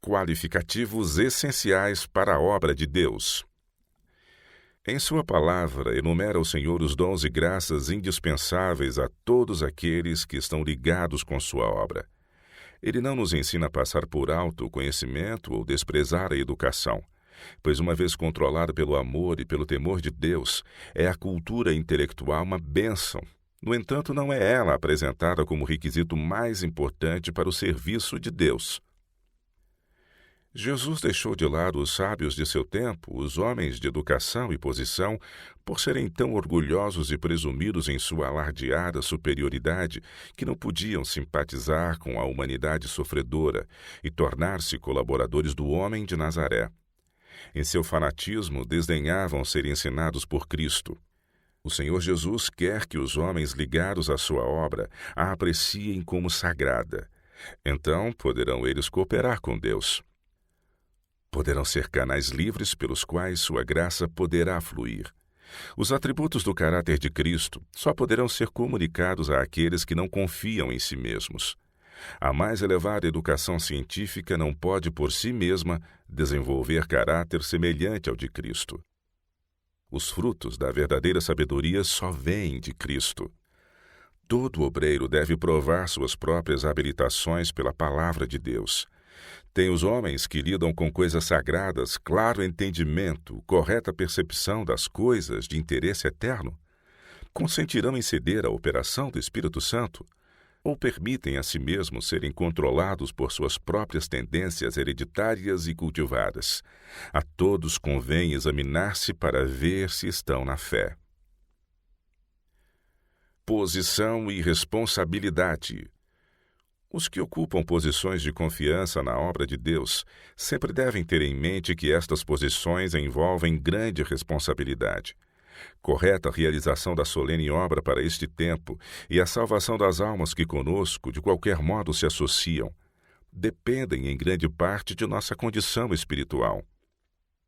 Qualificativos essenciais para a obra de Deus. Em sua palavra, enumera o Senhor os dons e graças indispensáveis a todos aqueles que estão ligados com sua obra. Ele não nos ensina a passar por alto o conhecimento ou desprezar a educação, pois uma vez controlada pelo amor e pelo temor de Deus, é a cultura intelectual uma bênção. No entanto, não é ela apresentada como requisito mais importante para o serviço de Deus. Jesus deixou de lado os sábios de seu tempo, os homens de educação e posição, por serem tão orgulhosos e presumidos em sua alardeada superioridade que não podiam simpatizar com a humanidade sofredora e tornar-se colaboradores do homem de Nazaré. Em seu fanatismo, desdenhavam ser ensinados por Cristo. O Senhor Jesus quer que os homens ligados à sua obra a apreciem como sagrada. Então poderão eles cooperar com Deus. Poderão ser canais livres pelos quais sua graça poderá fluir. Os atributos do caráter de Cristo só poderão ser comunicados àqueles que não confiam em si mesmos. A mais elevada educação científica não pode por si mesma desenvolver caráter semelhante ao de Cristo. Os frutos da verdadeira sabedoria só vêm de Cristo. Todo obreiro deve provar suas próprias habilitações pela palavra de Deus. Tem os homens que lidam com coisas sagradas, claro entendimento, correta percepção das coisas de interesse eterno? Consentirão em ceder à operação do Espírito Santo? Ou permitem a si mesmos serem controlados por suas próprias tendências hereditárias e cultivadas? A todos convém examinar-se para ver se estão na fé. Posição e responsabilidade. Os que ocupam posições de confiança na obra de Deus sempre devem ter em mente que estas posições envolvem grande responsabilidade. Correta realização da solene obra para este tempo e a salvação das almas que conosco de qualquer modo se associam dependem em grande parte de nossa condição espiritual.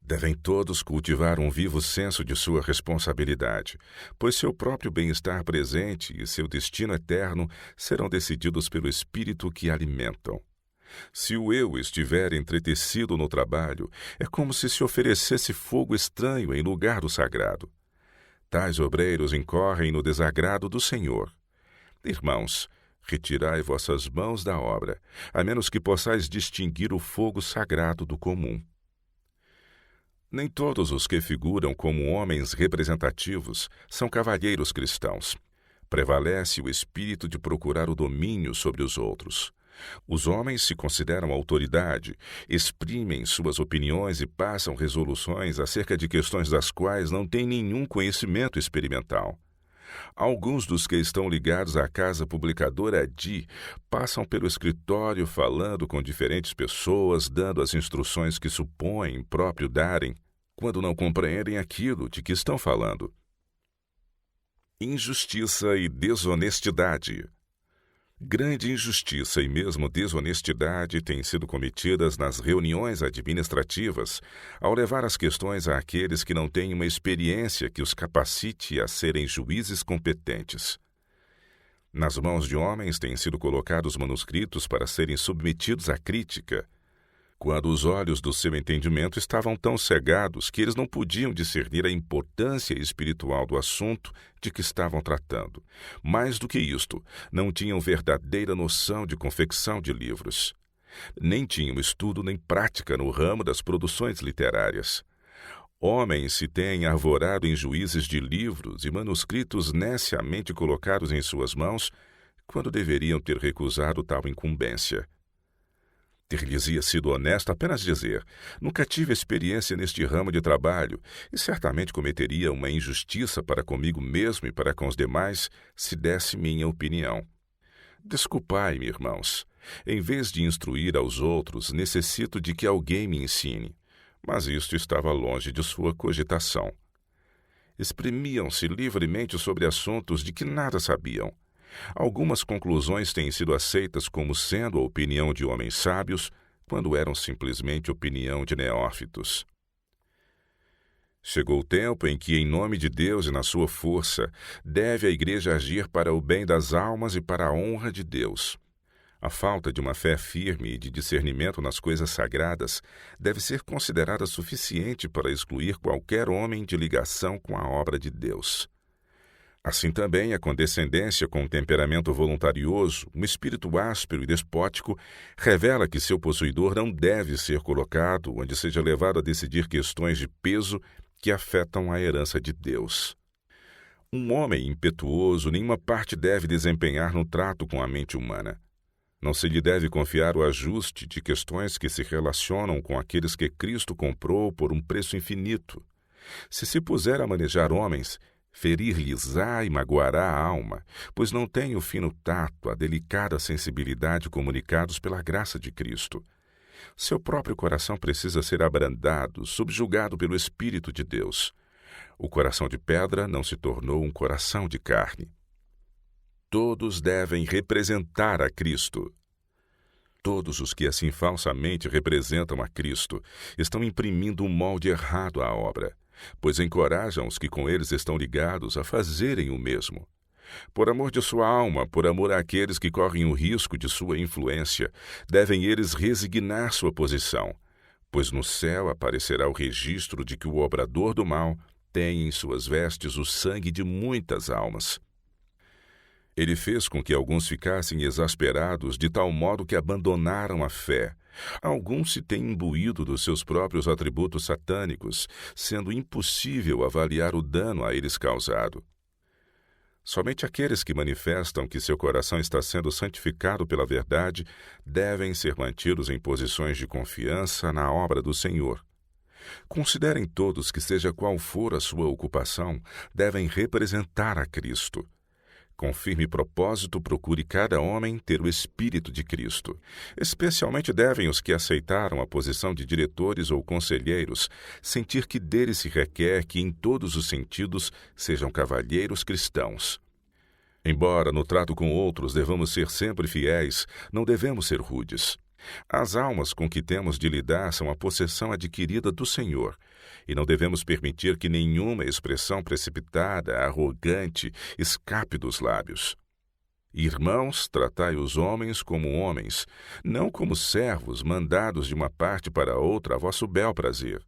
Devem todos cultivar um vivo senso de sua responsabilidade, pois seu próprio bem-estar presente e seu destino eterno serão decididos pelo Espírito que alimentam. Se o eu estiver entretecido no trabalho, é como se oferecesse fogo estranho em lugar do sagrado. Tais obreiros incorrem no desagrado do Senhor. Irmãos, retirai vossas mãos da obra, a menos que possais distinguir o fogo sagrado do comum. Nem todos os que figuram como homens representativos são cavalheiros cristãos. Prevalece o espírito de procurar o domínio sobre os outros. Os homens se consideram autoridade, exprimem suas opiniões e passam resoluções acerca de questões das quais não têm nenhum conhecimento experimental. Alguns dos que estão ligados à casa publicadora DI passam pelo escritório falando com diferentes pessoas, dando as instruções que supõem próprio darem, quando não compreendem aquilo de que estão falando. Injustiça e desonestidade. Grande injustiça e mesmo desonestidade têm sido cometidas nas reuniões administrativas ao levar as questões àqueles que não têm uma experiência que os capacite a serem juízes competentes. Nas mãos de homens têm sido colocados manuscritos para serem submetidos à crítica, quando os olhos do seu entendimento estavam tão cegados que eles não podiam discernir a importância espiritual do assunto de que estavam tratando. Mais do que isto, não tinham verdadeira noção de confecção de livros. Nem tinham estudo nem prática no ramo das produções literárias. Homens se têm arvorado em juízes de livros e manuscritos neciamente colocados em suas mãos, quando deveriam ter recusado tal incumbência. Ter-lhes-ia sido honesto apenas dizer: nunca tive experiência neste ramo de trabalho e certamente cometeria uma injustiça para comigo mesmo e para com os demais se desse minha opinião. Desculpai-me, irmãos. Em vez de instruir aos outros, necessito de que alguém me ensine. Mas isto estava longe de sua cogitação. Exprimiam-se livremente sobre assuntos de que nada sabiam. Algumas conclusões têm sido aceitas como sendo a opinião de homens sábios, quando eram simplesmente opinião de neófitos. Chegou o tempo em que, em nome de Deus e na sua força, deve a Igreja agir para o bem das almas e para a honra de Deus. A falta de uma fé firme e de discernimento nas coisas sagradas deve ser considerada suficiente para excluir qualquer homem de ligação com a obra de Deus. Assim também, a condescendência com um temperamento voluntarioso, um espírito áspero e despótico, revela que seu possuidor não deve ser colocado onde seja levado a decidir questões de peso que afetam a herança de Deus. Um homem impetuoso nenhuma parte deve desempenhar no trato com a mente humana. Não se lhe deve confiar o ajuste de questões que se relacionam com aqueles que Cristo comprou por um preço infinito. Se puser a manejar homens, ferir-lhes-á e magoará a alma, pois não tem o fino tato, a delicada sensibilidade comunicados pela graça de Cristo. Seu próprio coração precisa ser abrandado, subjugado pelo Espírito de Deus. O coração de pedra não se tornou um coração de carne. Todos devem representar a Cristo. Todos os que assim falsamente representam a Cristo estão imprimindo um molde errado à obra, pois encorajam os que com eles estão ligados a fazerem o mesmo. Por amor de sua alma, por amor àqueles que correm o risco de sua influência, devem eles resignar sua posição, pois no céu aparecerá o registro de que o obrador do mal tem em suas vestes o sangue de muitas almas. Ele fez com que alguns ficassem exasperados de tal modo que abandonaram a fé. Alguns se têm imbuído dos seus próprios atributos satânicos, sendo impossível avaliar o dano a eles causado. Somente aqueles que manifestam que seu coração está sendo santificado pela verdade devem ser mantidos em posições de confiança na obra do Senhor. Considerem todos que, seja qual for a sua ocupação, devem representar a Cristo. Com firme propósito, procure cada homem ter o Espírito de Cristo. Especialmente devem os que aceitaram a posição de diretores ou conselheiros sentir que deles se requer que, em todos os sentidos, sejam cavalheiros cristãos. Embora no trato com outros devamos ser sempre fiéis, não devemos ser rudes. As almas com que temos de lidar são a possessão adquirida do Senhor, e não devemos permitir que nenhuma expressão precipitada, arrogante, escape dos lábios. Irmãos, tratai os homens como homens, não como servos mandados de uma parte para outra a vosso bel prazer.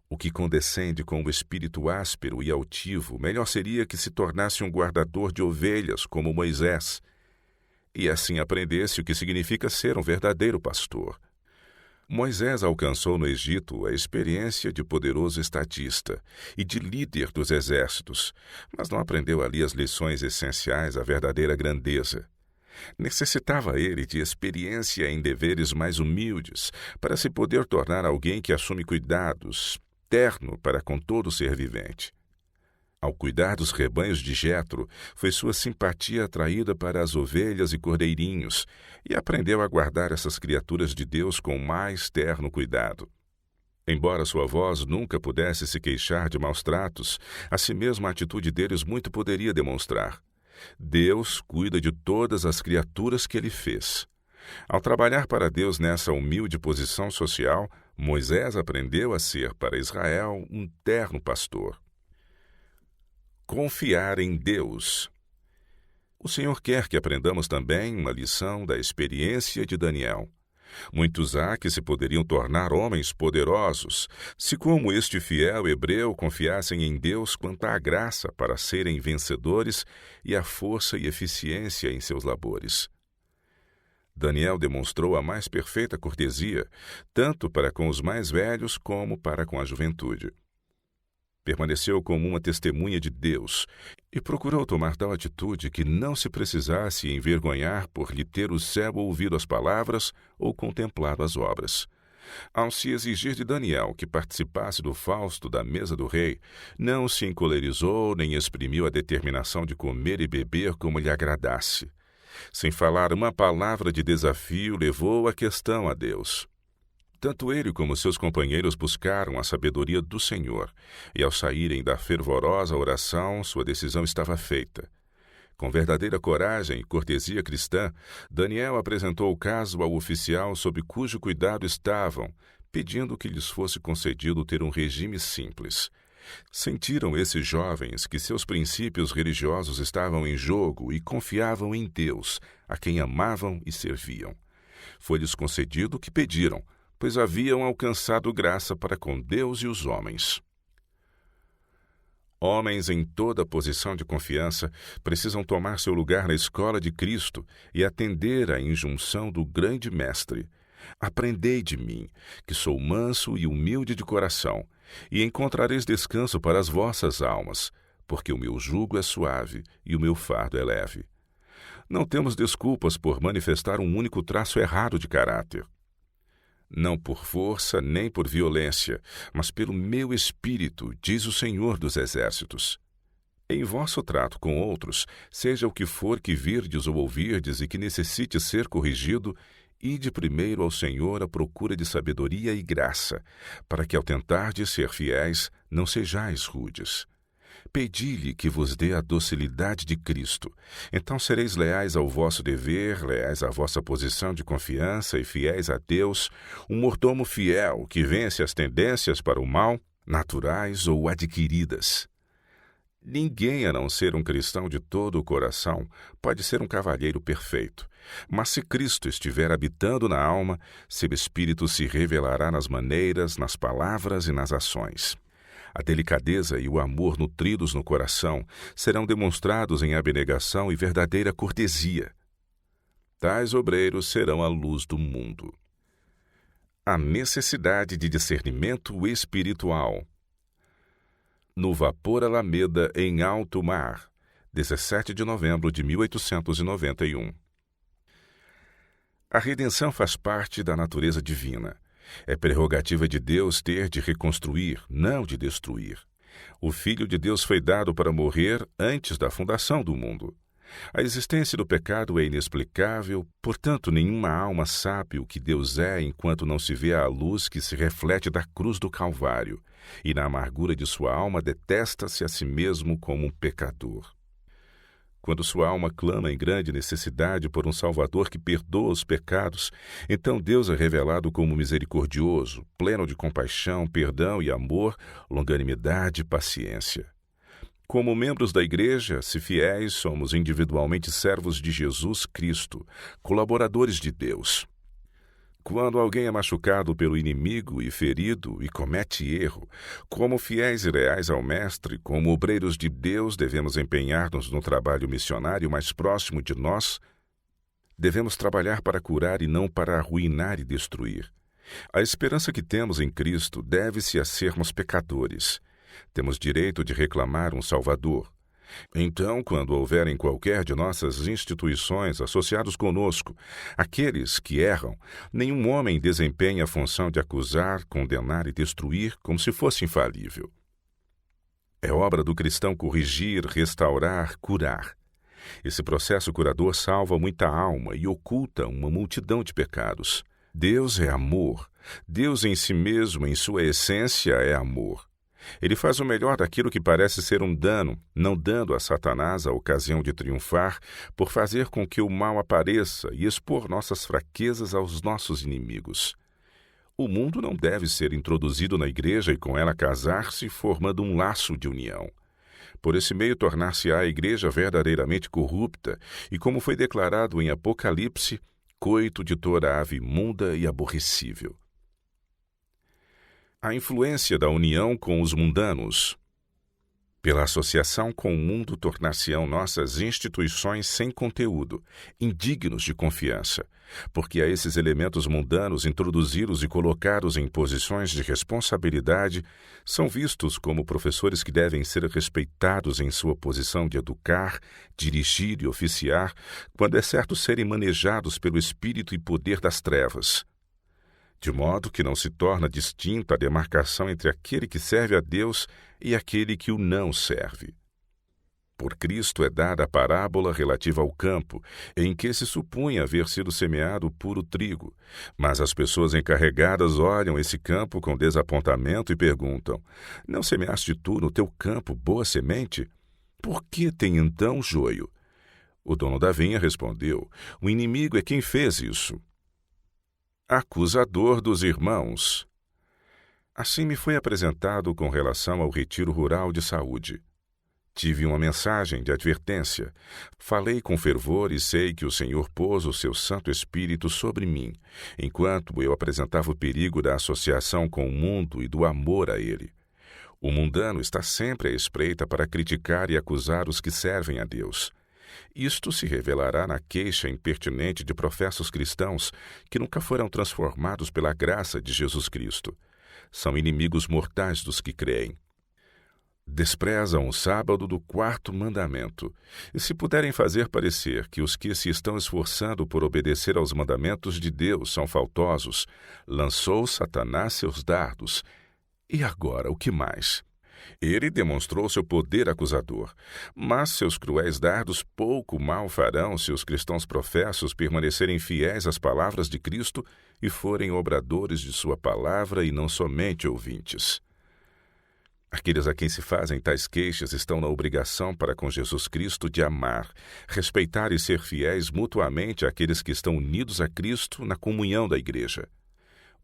O que condescende com o espírito áspero e altivo, melhor seria que se tornasse um guardador de ovelhas, como Moisés, e assim aprendesse o que significa ser um verdadeiro pastor. Moisés alcançou no Egito a experiência de poderoso estadista e de líder dos exércitos, mas não aprendeu ali as lições essenciais à verdadeira grandeza. Necessitava ele de experiência em deveres mais humildes para se poder tornar alguém que assume cuidados, terno para com todo ser vivente. Ao cuidar dos rebanhos de Jetro, foi sua simpatia atraída para as ovelhas e cordeirinhos, e aprendeu a guardar essas criaturas de Deus com mais terno cuidado. Embora sua voz nunca pudesse se queixar de maus tratos, assim mesmo a atitude deles muito poderia demonstrar. Deus cuida de todas as criaturas que ele fez. Ao trabalhar para Deus nessa humilde posição social, Moisés aprendeu a ser para Israel um terno pastor. Confiar em Deus. O Senhor quer que aprendamos também uma lição da experiência de Daniel. Muitos há que se poderiam tornar homens poderosos, se como este fiel hebreu confiassem em Deus quanto à graça para serem vencedores e a força e eficiência em seus labores. Daniel demonstrou a mais perfeita cortesia, tanto para com os mais velhos como para com a juventude. Permaneceu como uma testemunha de Deus e procurou tomar tal atitude que não se precisasse envergonhar por lhe ter o céu ouvido as palavras ou contemplado as obras. Ao se exigir de Daniel que participasse do fausto da mesa do rei, não se encolerizou nem exprimiu a determinação de comer e beber como lhe agradasse. Sem falar uma palavra de desafio, levou a questão a Deus. Tanto ele como seus companheiros buscaram a sabedoria do Senhor, e ao saírem da fervorosa oração, sua decisão estava feita. Com verdadeira coragem e cortesia cristã, Daniel apresentou o caso ao oficial sob cujo cuidado estavam, pedindo que lhes fosse concedido ter um regime simples. Sentiram esses jovens que seus princípios religiosos estavam em jogo e confiavam em Deus, a quem amavam e serviam. Foi-lhes concedido o que pediram, pois haviam alcançado graça para com Deus e os homens. Homens em toda posição de confiança precisam tomar seu lugar na escola de Cristo e atender à injunção do grande Mestre. Aprendei de mim, que sou manso e humilde de coração, e encontrareis descanso para as vossas almas, porque o meu jugo é suave e o meu fardo é leve. Não temos desculpas por manifestar um único traço errado de caráter. Não por força nem por violência, mas pelo meu espírito, diz o Senhor dos Exércitos. Em vosso trato com outros, seja o que for que virdes ou ouvirdes e que necessite ser corrigido, ide primeiro ao Senhor à procura de sabedoria e graça, para que ao tentardes ser fiéis, não sejais rudes. Pedi-lhe que vos dê a docilidade de Cristo. Então sereis leais ao vosso dever, leais à vossa posição de confiança e fiéis a Deus, um mordomo fiel que vence as tendências para o mal, naturais ou adquiridas. Ninguém, a não ser um cristão de todo o coração, pode ser um cavalheiro perfeito. Mas se Cristo estiver habitando na alma, seu espírito se revelará nas maneiras, nas palavras e nas ações. A delicadeza e o amor nutridos no coração serão demonstrados em abnegação e verdadeira cortesia. Tais obreiros serão a luz do mundo. A necessidade de discernimento espiritual. No vapor Alameda, em alto mar, 17 de novembro de 1891. A redenção faz parte da natureza divina. É prerrogativa de Deus ter de reconstruir, não de destruir. O Filho de Deus foi dado para morrer antes da fundação do mundo. A existência do pecado é inexplicável, portanto, nenhuma alma sabe o que Deus é enquanto não se vê a luz que se reflete da cruz do Calvário, e na amargura de sua alma detesta-se a si mesmo como um pecador. Quando sua alma clama em grande necessidade por um Salvador que perdoa os pecados, então Deus é revelado como misericordioso, pleno de compaixão, perdão e amor, longanimidade e paciência. Como membros da Igreja, se fiéis, somos individualmente servos de Jesus Cristo, colaboradores de Deus. Quando alguém é machucado pelo inimigo e ferido e comete erro, como fiéis e leais ao Mestre, como obreiros de Deus, devemos empenhar-nos no trabalho missionário mais próximo de nós. Devemos trabalhar para curar e não para arruinar e destruir. A esperança que temos em Cristo deve-se a sermos pecadores. Temos direito de reclamar um Salvador. Então, quando houver em qualquer de nossas instituições associados conosco aqueles que erram, nenhum homem desempenha a função de acusar, condenar e destruir como se fosse infalível. É obra do cristão corrigir, restaurar, curar. Esse processo curador salva muita alma e oculta uma multidão de pecados. Deus é amor. Deus em si mesmo, em sua essência, é amor. Ele faz o melhor daquilo que parece ser um dano, não dando a Satanás a ocasião de triunfar por fazer com que o mal apareça e expor nossas fraquezas aos nossos inimigos. O mundo não deve ser introduzido na igreja e com ela casar-se, formando um laço de união. Por esse meio tornar-se-á a igreja verdadeiramente corrupta e, como foi declarado em Apocalipse, coito de toda ave imunda e aborrecível. A influência da união com os mundanos. Pela associação com o mundo, tornar-se-ão nossas instituições sem conteúdo, indignos de confiança, porque a esses elementos mundanos introduzi-los e colocá-los em posições de responsabilidade são vistos como professores que devem ser respeitados em sua posição de educar, dirigir e oficiar, quando é certo serem manejados pelo espírito e poder das trevas. De modo que não se torna distinta a demarcação entre aquele que serve a Deus e aquele que o não serve. Por Cristo é dada a parábola relativa ao campo, em que se supunha haver sido semeado puro trigo, mas as pessoas encarregadas olham esse campo com desapontamento e perguntam: não semeaste tu no teu campo boa semente? Por que tem então joio? O dono da vinha respondeu: o inimigo é quem fez isso. Acusador dos irmãos. Assim me foi apresentado com relação ao retiro rural de saúde. Tive uma mensagem de advertência. Falei com fervor e sei que o Senhor pôs o seu Santo Espírito sobre mim, enquanto eu apresentava o perigo da associação com o mundo e do amor a ele. O mundano está sempre à espreita para criticar e acusar os que servem a Deus. Isto se revelará na queixa impertinente de professos cristãos que nunca foram transformados pela graça de Jesus Cristo. São inimigos mortais dos que creem. Desprezam o sábado do 4º mandamento, e se puderem fazer parecer que os que se estão esforçando por obedecer aos mandamentos de Deus são faltosos, lançou Satanás seus dardos. E agora, o que mais? Ele demonstrou seu poder acusador, mas seus cruéis dardos pouco mal farão se os cristãos professos permanecerem fiéis às palavras de Cristo e forem obradores de sua palavra e não somente ouvintes. Aqueles a quem se fazem tais queixas estão na obrigação para com Jesus Cristo de amar, respeitar e ser fiéis mutuamente àqueles que estão unidos a Cristo na comunhão da Igreja.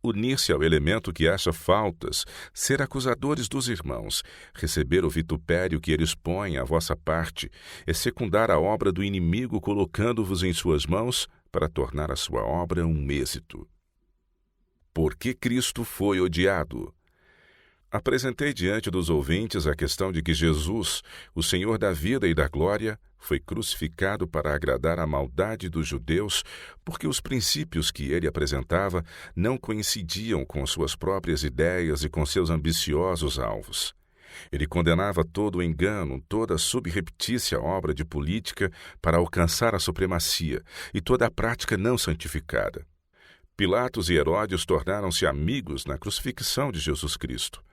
Unir-se ao elemento que acha faltas, ser acusadores dos irmãos, receber o vitupério que eles põem à vossa parte, é secundar a obra do inimigo colocando-vos em suas mãos para tornar a sua obra um êxito. Por que Cristo foi odiado? Apresentei diante dos ouvintes a questão de que Jesus, o Senhor da vida e da glória, foi crucificado para agradar a maldade dos judeus, porque os princípios que ele apresentava não coincidiam com suas próprias ideias e com seus ambiciosos alvos. Ele condenava todo o engano, toda a subreptícia obra de política para alcançar a supremacia e toda a prática não santificada. Pilatos e Herodes tornaram-se amigos na crucifixão de Jesus Cristo.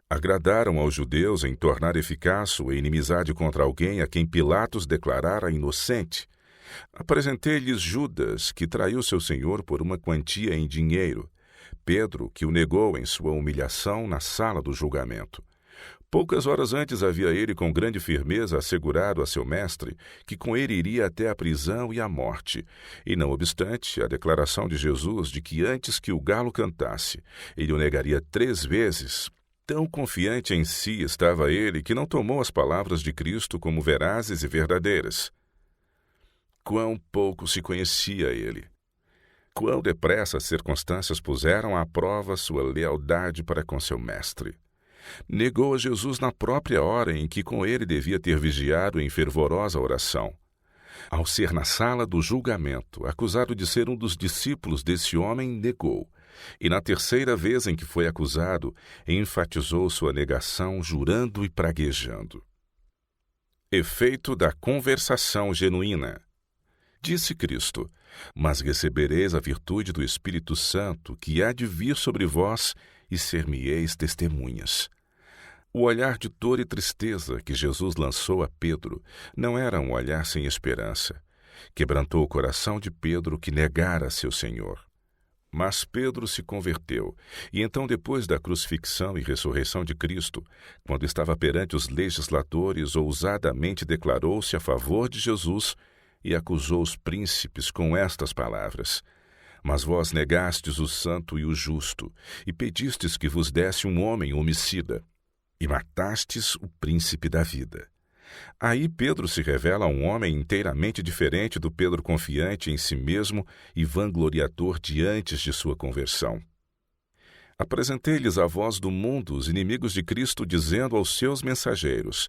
Agradaram aos judeus em tornar eficaz sua inimizade contra alguém a quem Pilatos declarara inocente. Apresentei-lhes Judas, que traiu seu senhor por uma quantia em dinheiro, Pedro, que o negou em sua humilhação na sala do julgamento. Poucas horas antes havia ele com grande firmeza assegurado a seu mestre que com ele iria até a prisão e a morte, e não obstante a declaração de Jesus de que antes que o galo cantasse, ele o negaria 3 vezes, Tão confiante em si estava ele que não tomou as palavras de Cristo como verazes e verdadeiras. Quão pouco se conhecia ele! Quão depressa as circunstâncias puseram à prova sua lealdade para com seu mestre. Negou a Jesus na própria hora em que com ele devia ter vigiado em fervorosa oração. Ao ser na sala do julgamento, acusado de ser um dos discípulos desse homem, negou. E na terceira vez em que foi acusado, enfatizou sua negação, jurando e praguejando. Efeito da conversação genuína. Disse Cristo: mas recebereis a virtude do Espírito Santo, que há de vir sobre vós, e ser-me-eis testemunhas. O olhar de dor e tristeza que Jesus lançou a Pedro não era um olhar sem esperança. Quebrantou o coração de Pedro, que negara seu Senhor. Mas Pedro se converteu, e então, depois da crucifixão e ressurreição de Cristo, quando estava perante os legisladores, ousadamente declarou-se a favor de Jesus e acusou os príncipes com estas palavras: mas vós negastes o santo e o justo, e pedistes que vos desse um homem homicida, e matastes o príncipe da vida. Aí Pedro se revela um homem inteiramente diferente do Pedro confiante em si mesmo e vangloriador de antes de sua conversão. Apresentei-lhes a voz do mundo, os inimigos de Cristo, dizendo aos seus mensageiros: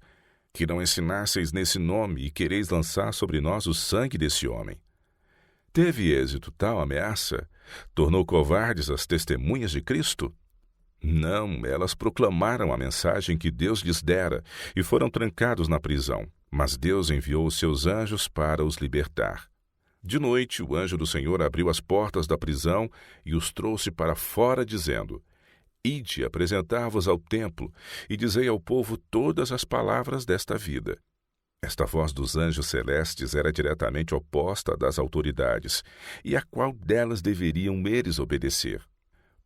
que não ensinasseis nesse nome e quereis lançar sobre nós o sangue desse homem. Teve êxito tal ameaça? Tornou covardes as testemunhas de Cristo? Não, elas proclamaram a mensagem que Deus lhes dera e foram trancados na prisão, mas Deus enviou os seus anjos para os libertar. De noite, o anjo do Senhor abriu as portas da prisão e os trouxe para fora, dizendo: ide, apresentar-vos ao templo, e dizei ao povo todas as palavras desta vida. Esta voz dos anjos celestes era diretamente oposta à das autoridades, e a qual delas deveriam eles obedecer?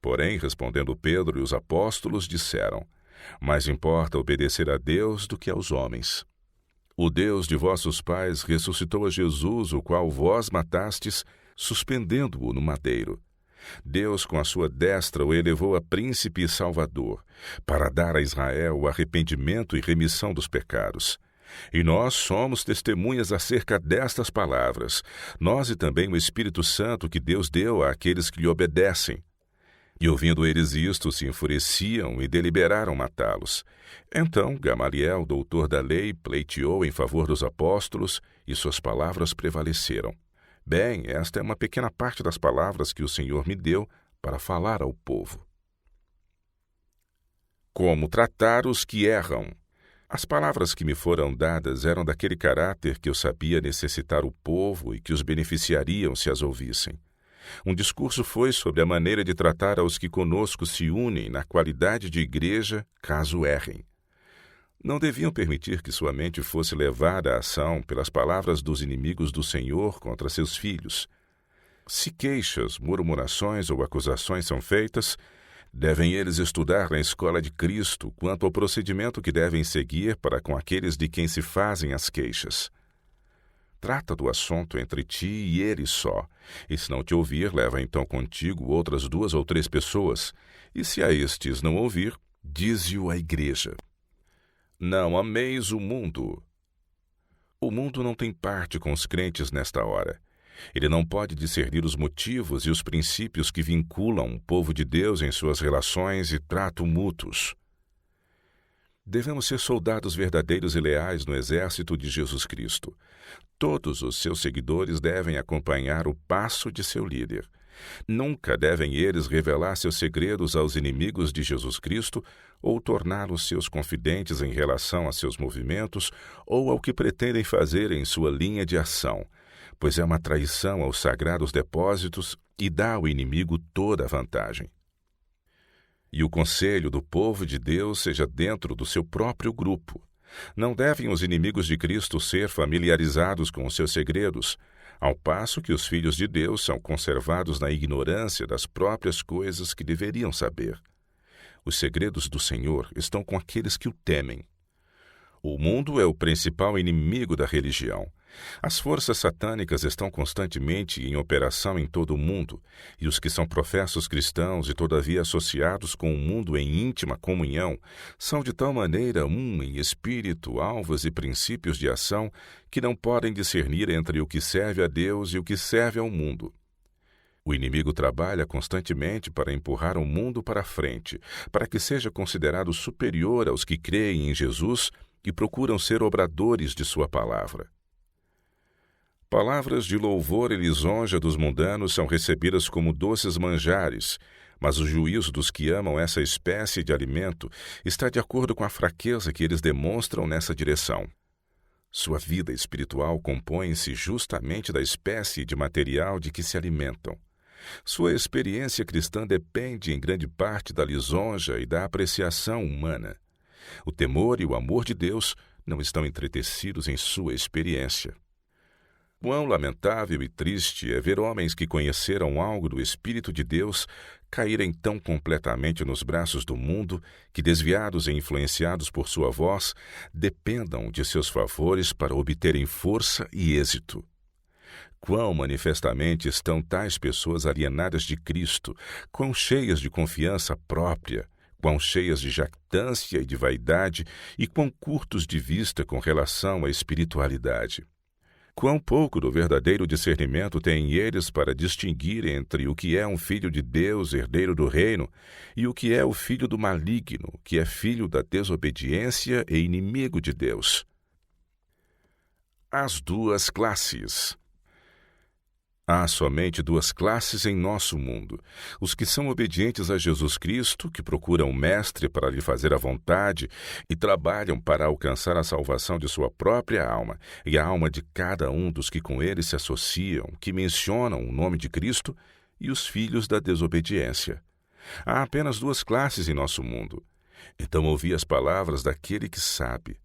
Porém, respondendo Pedro e os apóstolos, disseram: mais importa obedecer a Deus do que aos homens. O Deus de vossos pais ressuscitou a Jesus, o qual vós matastes, suspendendo-o no madeiro. Deus, com a sua destra, o elevou a príncipe e salvador, para dar a Israel o arrependimento e remissão dos pecados. E nós somos testemunhas acerca destas palavras, nós e também o Espírito Santo que Deus deu àqueles que lhe obedecem. E ouvindo eles isto, se enfureciam e deliberaram matá-los. Então Gamaliel, doutor da lei, pleiteou em favor dos apóstolos, e suas palavras prevaleceram. Bem, esta é uma pequena parte das palavras que o Senhor me deu para falar ao povo. Como tratar os que erram? As palavras que me foram dadas eram daquele caráter que eu sabia necessitar o povo e que os beneficiariam se as ouvissem. Um discurso foi sobre a maneira de tratar aos que conosco se unem na qualidade de igreja, caso errem. Não deviam permitir que sua mente fosse levada à ação pelas palavras dos inimigos do Senhor contra seus filhos. Se queixas, murmurações ou acusações são feitas, devem eles estudar na escola de Cristo quanto ao procedimento que devem seguir para com aqueles de quem se fazem as queixas. Trata do assunto entre ti e ele só, e se não te ouvir, leva então contigo outras 2 ou 3 pessoas, e se a estes não ouvir, dize-o à igreja. Não ameis o mundo. O mundo não tem parte com os crentes nesta hora. Ele não pode discernir os motivos e os princípios que vinculam o povo de Deus em suas relações e trato mútuos. Devemos ser soldados verdadeiros e leais no exército de Jesus Cristo. Todos os seus seguidores devem acompanhar o passo de seu líder. Nunca devem eles revelar seus segredos aos inimigos de Jesus Cristo ou torná-los seus confidentes em relação a seus movimentos ou ao que pretendem fazer em sua linha de ação, pois é uma traição aos sagrados depósitos e dá ao inimigo toda a vantagem. E o conselho do povo de Deus seja dentro do seu próprio grupo. Não devem os inimigos de Cristo ser familiarizados com os seus segredos, ao passo que os filhos de Deus são conservados na ignorância das próprias coisas que deveriam saber. Os segredos do Senhor estão com aqueles que o temem. O mundo é o principal inimigo da religião, As forças satânicas estão constantemente em operação em todo o mundo, e os que são professos cristãos e todavia associados com o mundo em íntima comunhão, são de tal maneira em espírito, alvos e princípios de ação, que não podem discernir entre o que serve a Deus e o que serve ao mundo. O inimigo trabalha constantemente para empurrar o mundo para a frente, para que seja considerado superior aos que creem em Jesus e procuram ser obradores de sua palavra. Palavras de louvor e lisonja dos mundanos são recebidas como doces manjares, mas o juízo dos que amam essa espécie de alimento está de acordo com a fraqueza que eles demonstram nessa direção. Sua vida espiritual compõe-se justamente da espécie de material de que se alimentam. Sua experiência cristã depende em grande parte da lisonja e da apreciação humana. O temor e o amor de Deus não estão entretecidos em sua experiência. Quão lamentável e triste é ver homens que conheceram algo do Espírito de Deus caírem tão completamente nos braços do mundo que, desviados e influenciados por sua voz, dependam de seus favores para obterem força e êxito. Quão manifestamente estão tais pessoas alienadas de Cristo, quão cheias de confiança própria, quão cheias de jactância e de vaidade, e quão curtos de vista com relação à espiritualidade. Quão pouco do verdadeiro discernimento têm eles para distinguir entre o que é um filho de Deus, herdeiro do reino, e o que é o filho do maligno, que é filho da desobediência e inimigo de Deus. As duas classes. Há somente duas classes em nosso mundo: os que são obedientes a Jesus Cristo, que procuram um mestre para lhe fazer a vontade e trabalham para alcançar a salvação de sua própria alma e a alma de cada um dos que com ele se associam, que mencionam o nome de Cristo, e os filhos da desobediência. Há apenas duas classes em nosso mundo. Então ouvi as palavras daquele que sabe.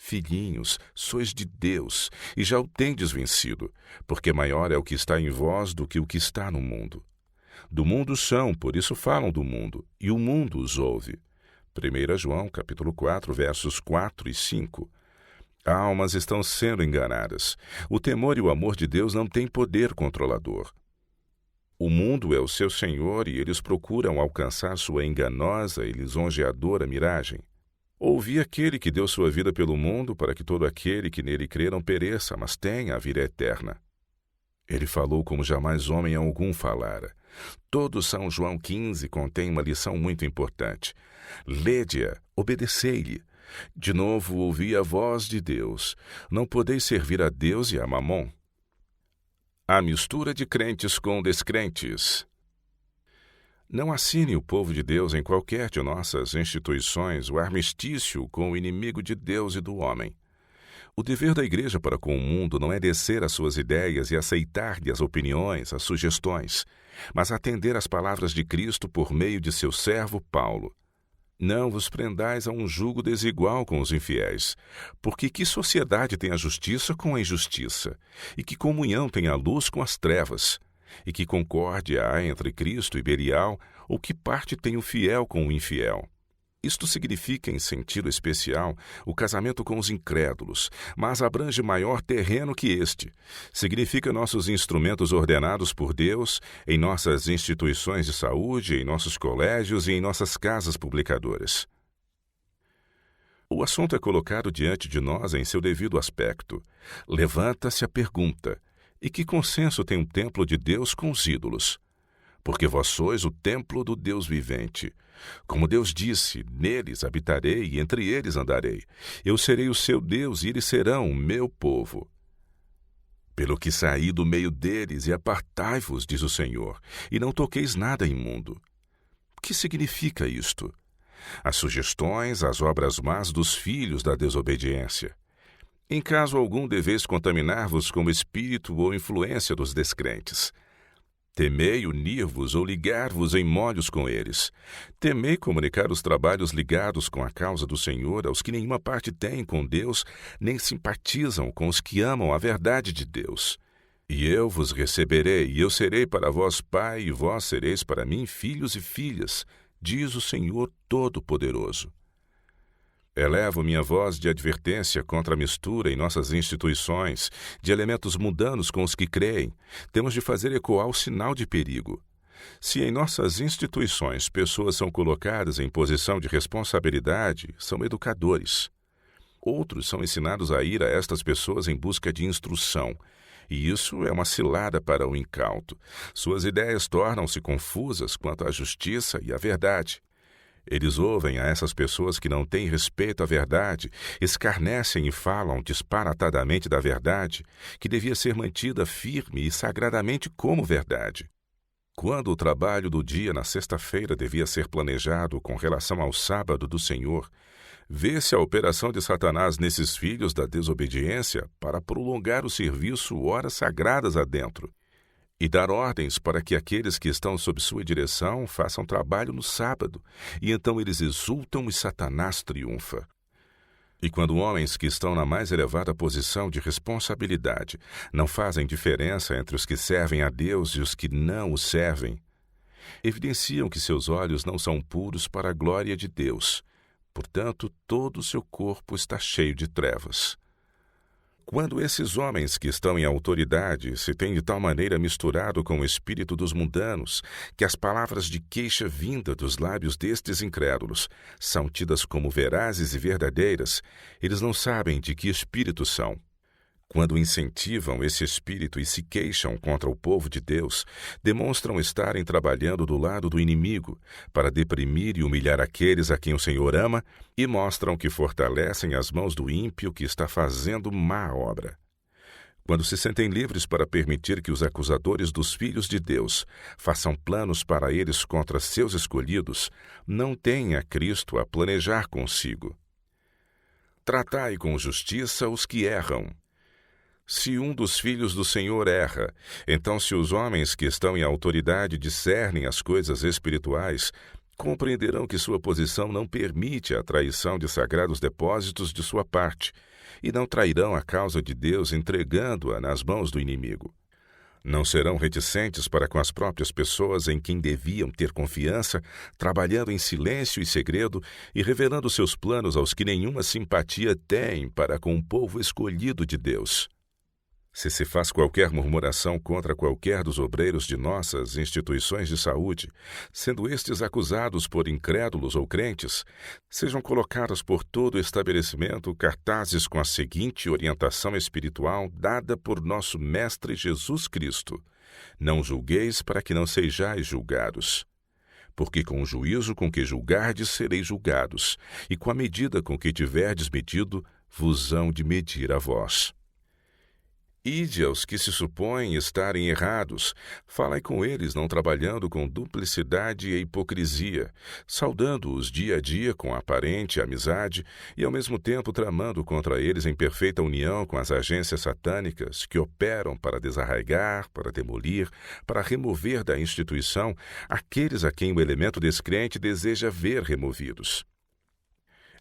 Filhinhos, sois de Deus, e já o tendes vencido, porque maior é o que está em vós do que o que está no mundo. Do mundo são, por isso falam do mundo, e o mundo os ouve. 1 João, capítulo 4, versos 4 e 5. Almas estão sendo enganadas. O temor e o amor de Deus não têm poder controlador. O mundo é o seu senhor e eles procuram alcançar sua enganosa e lisonjeadora miragem. Ouvi aquele que deu sua vida pelo mundo para que todo aquele que nele crê não pereça, mas tenha a vida eterna. Ele falou como jamais homem algum falara. Todo São João 15 contém uma lição muito importante. Lede-a, obedecei-lhe. De novo ouvi a voz de Deus. Não podeis servir a Deus e a Mamon. A mistura de crentes com descrentes. Não assine o povo de Deus em qualquer de nossas instituições o armistício com o inimigo de Deus e do homem. O dever da Igreja para com o mundo não é descer às suas ideias e aceitar-lhe as opiniões, as sugestões, mas atender às palavras de Cristo por meio de seu servo Paulo. Não vos prendais a um jugo desigual com os infiéis, porque que sociedade tem a justiça com a injustiça, e que comunhão tem a luz com as trevas? E que concórdia há entre Cristo e Belial, ou que parte tem o fiel com o infiel? Isto significa, em sentido especial, o casamento com os incrédulos, mas abrange maior terreno que este. Significa nossos instrumentos ordenados por Deus, em nossas instituições de saúde, em nossos colégios e em nossas casas publicadoras. O assunto é colocado diante de nós em seu devido aspecto. Levanta-se a pergunta: e que consenso tem um templo de Deus com os ídolos? Porque vós sois o templo do Deus vivente. Como Deus disse, neles habitarei e entre eles andarei. Eu serei o seu Deus e eles serão o meu povo. Pelo que saí do meio deles e apartai-vos, diz o Senhor, e não toqueis nada imundo. O que significa isto? As sugestões, as obras más dos filhos da desobediência. Em caso algum deveis contaminar-vos com o espírito ou influência dos descrentes. Temei unir-vos ou ligar-vos em molhos com eles. Temei comunicar os trabalhos ligados com a causa do Senhor aos que nenhuma parte têm com Deus, nem simpatizam com os que amam a verdade de Deus. E eu vos receberei, e eu serei para vós pai, e vós sereis para mim filhos e filhas, diz o Senhor Todo-Poderoso. Elevo minha voz de advertência contra a mistura em nossas instituições de elementos mundanos com os que creem. Temos de fazer ecoar o sinal de perigo. Se em nossas instituições pessoas são colocadas em posição de responsabilidade, são educadores. Outros são ensinados a ir a estas pessoas em busca de instrução. E isso é uma cilada para o incauto. Suas ideias tornam-se confusas quanto à justiça e à verdade. Eles ouvem a essas pessoas que não têm respeito à verdade, escarnecem e falam disparatadamente da verdade, que devia ser mantida firme e sagradamente como verdade. Quando o trabalho do dia na sexta-feira devia ser planejado com relação ao sábado do Senhor, vê-se a operação de Satanás nesses filhos da desobediência para prolongar o serviço horas sagradas adentro e dar ordens para que aqueles que estão sob sua direção façam trabalho no sábado, e então eles exultam e Satanás triunfa. E quando homens que estão na mais elevada posição de responsabilidade não fazem diferença entre os que servem a Deus e os que não o servem, evidenciam que seus olhos não são puros para a glória de Deus. Portanto, todo o seu corpo está cheio de trevas. Quando esses homens que estão em autoridade se têm de tal maneira misturado com o espírito dos mundanos, que as palavras de queixa vinda dos lábios destes incrédulos são tidas como verazes e verdadeiras, eles não sabem de que espírito são. Quando incentivam esse espírito e se queixam contra o povo de Deus, demonstram estarem trabalhando do lado do inimigo para deprimir e humilhar aqueles a quem o Senhor ama e mostram que fortalecem as mãos do ímpio que está fazendo má obra. Quando se sentem livres para permitir que os acusadores dos filhos de Deus façam planos para eles contra seus escolhidos, não têm a Cristo a planejar consigo. Tratai com justiça os que erram. Se um dos filhos do Senhor erra, então se os homens que estão em autoridade discernem as coisas espirituais, compreenderão que sua posição não permite a traição de sagrados depósitos de sua parte, e não trairão a causa de Deus entregando-a nas mãos do inimigo. Não serão reticentes para com as próprias pessoas em quem deviam ter confiança, trabalhando em silêncio e segredo e revelando seus planos aos que nenhuma simpatia têm para com o povo escolhido de Deus. Se faz qualquer murmuração contra qualquer dos obreiros de nossas instituições de saúde, sendo estes acusados por incrédulos ou crentes, sejam colocadas por todo o estabelecimento cartazes com a seguinte orientação espiritual dada por nosso Mestre Jesus Cristo: não julgueis para que não sejais julgados. Porque com o juízo com que julgardes sereis julgados, e com a medida com que tiverdes medido, vos hão de medir a vós. Ide aos que se supõem estarem errados, falai com eles não trabalhando com duplicidade e hipocrisia, saudando-os dia a dia com aparente amizade e ao mesmo tempo tramando contra eles em perfeita união com as agências satânicas que operam para desarraigar, para demolir, para remover da instituição aqueles a quem o elemento descrente deseja ver removidos.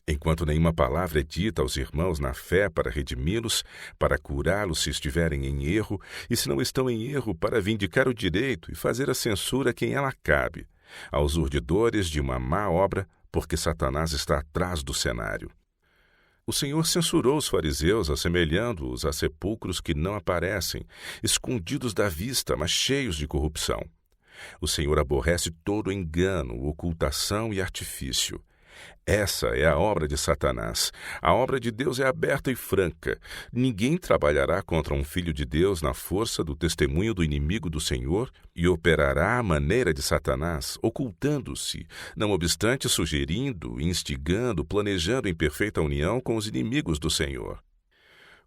Enquanto nenhuma palavra é dita aos irmãos na fé para redimi-los, para curá-los se estiverem em erro, e se não estão em erro, para vindicar o direito e fazer a censura a quem ela cabe, aos urdidores de uma má obra, porque Satanás está atrás do cenário. O Senhor censurou os fariseus, assemelhando-os a sepulcros que não aparecem, escondidos da vista, mas cheios de corrupção. O Senhor aborrece todo engano, ocultação e artifício. Essa é a obra de Satanás. A obra de Deus é aberta e franca. Ninguém trabalhará contra um filho de Deus na força do testemunho do inimigo do Senhor e operará à maneira de Satanás, ocultando-se, não obstante sugerindo, instigando, planejando em perfeita união com os inimigos do Senhor.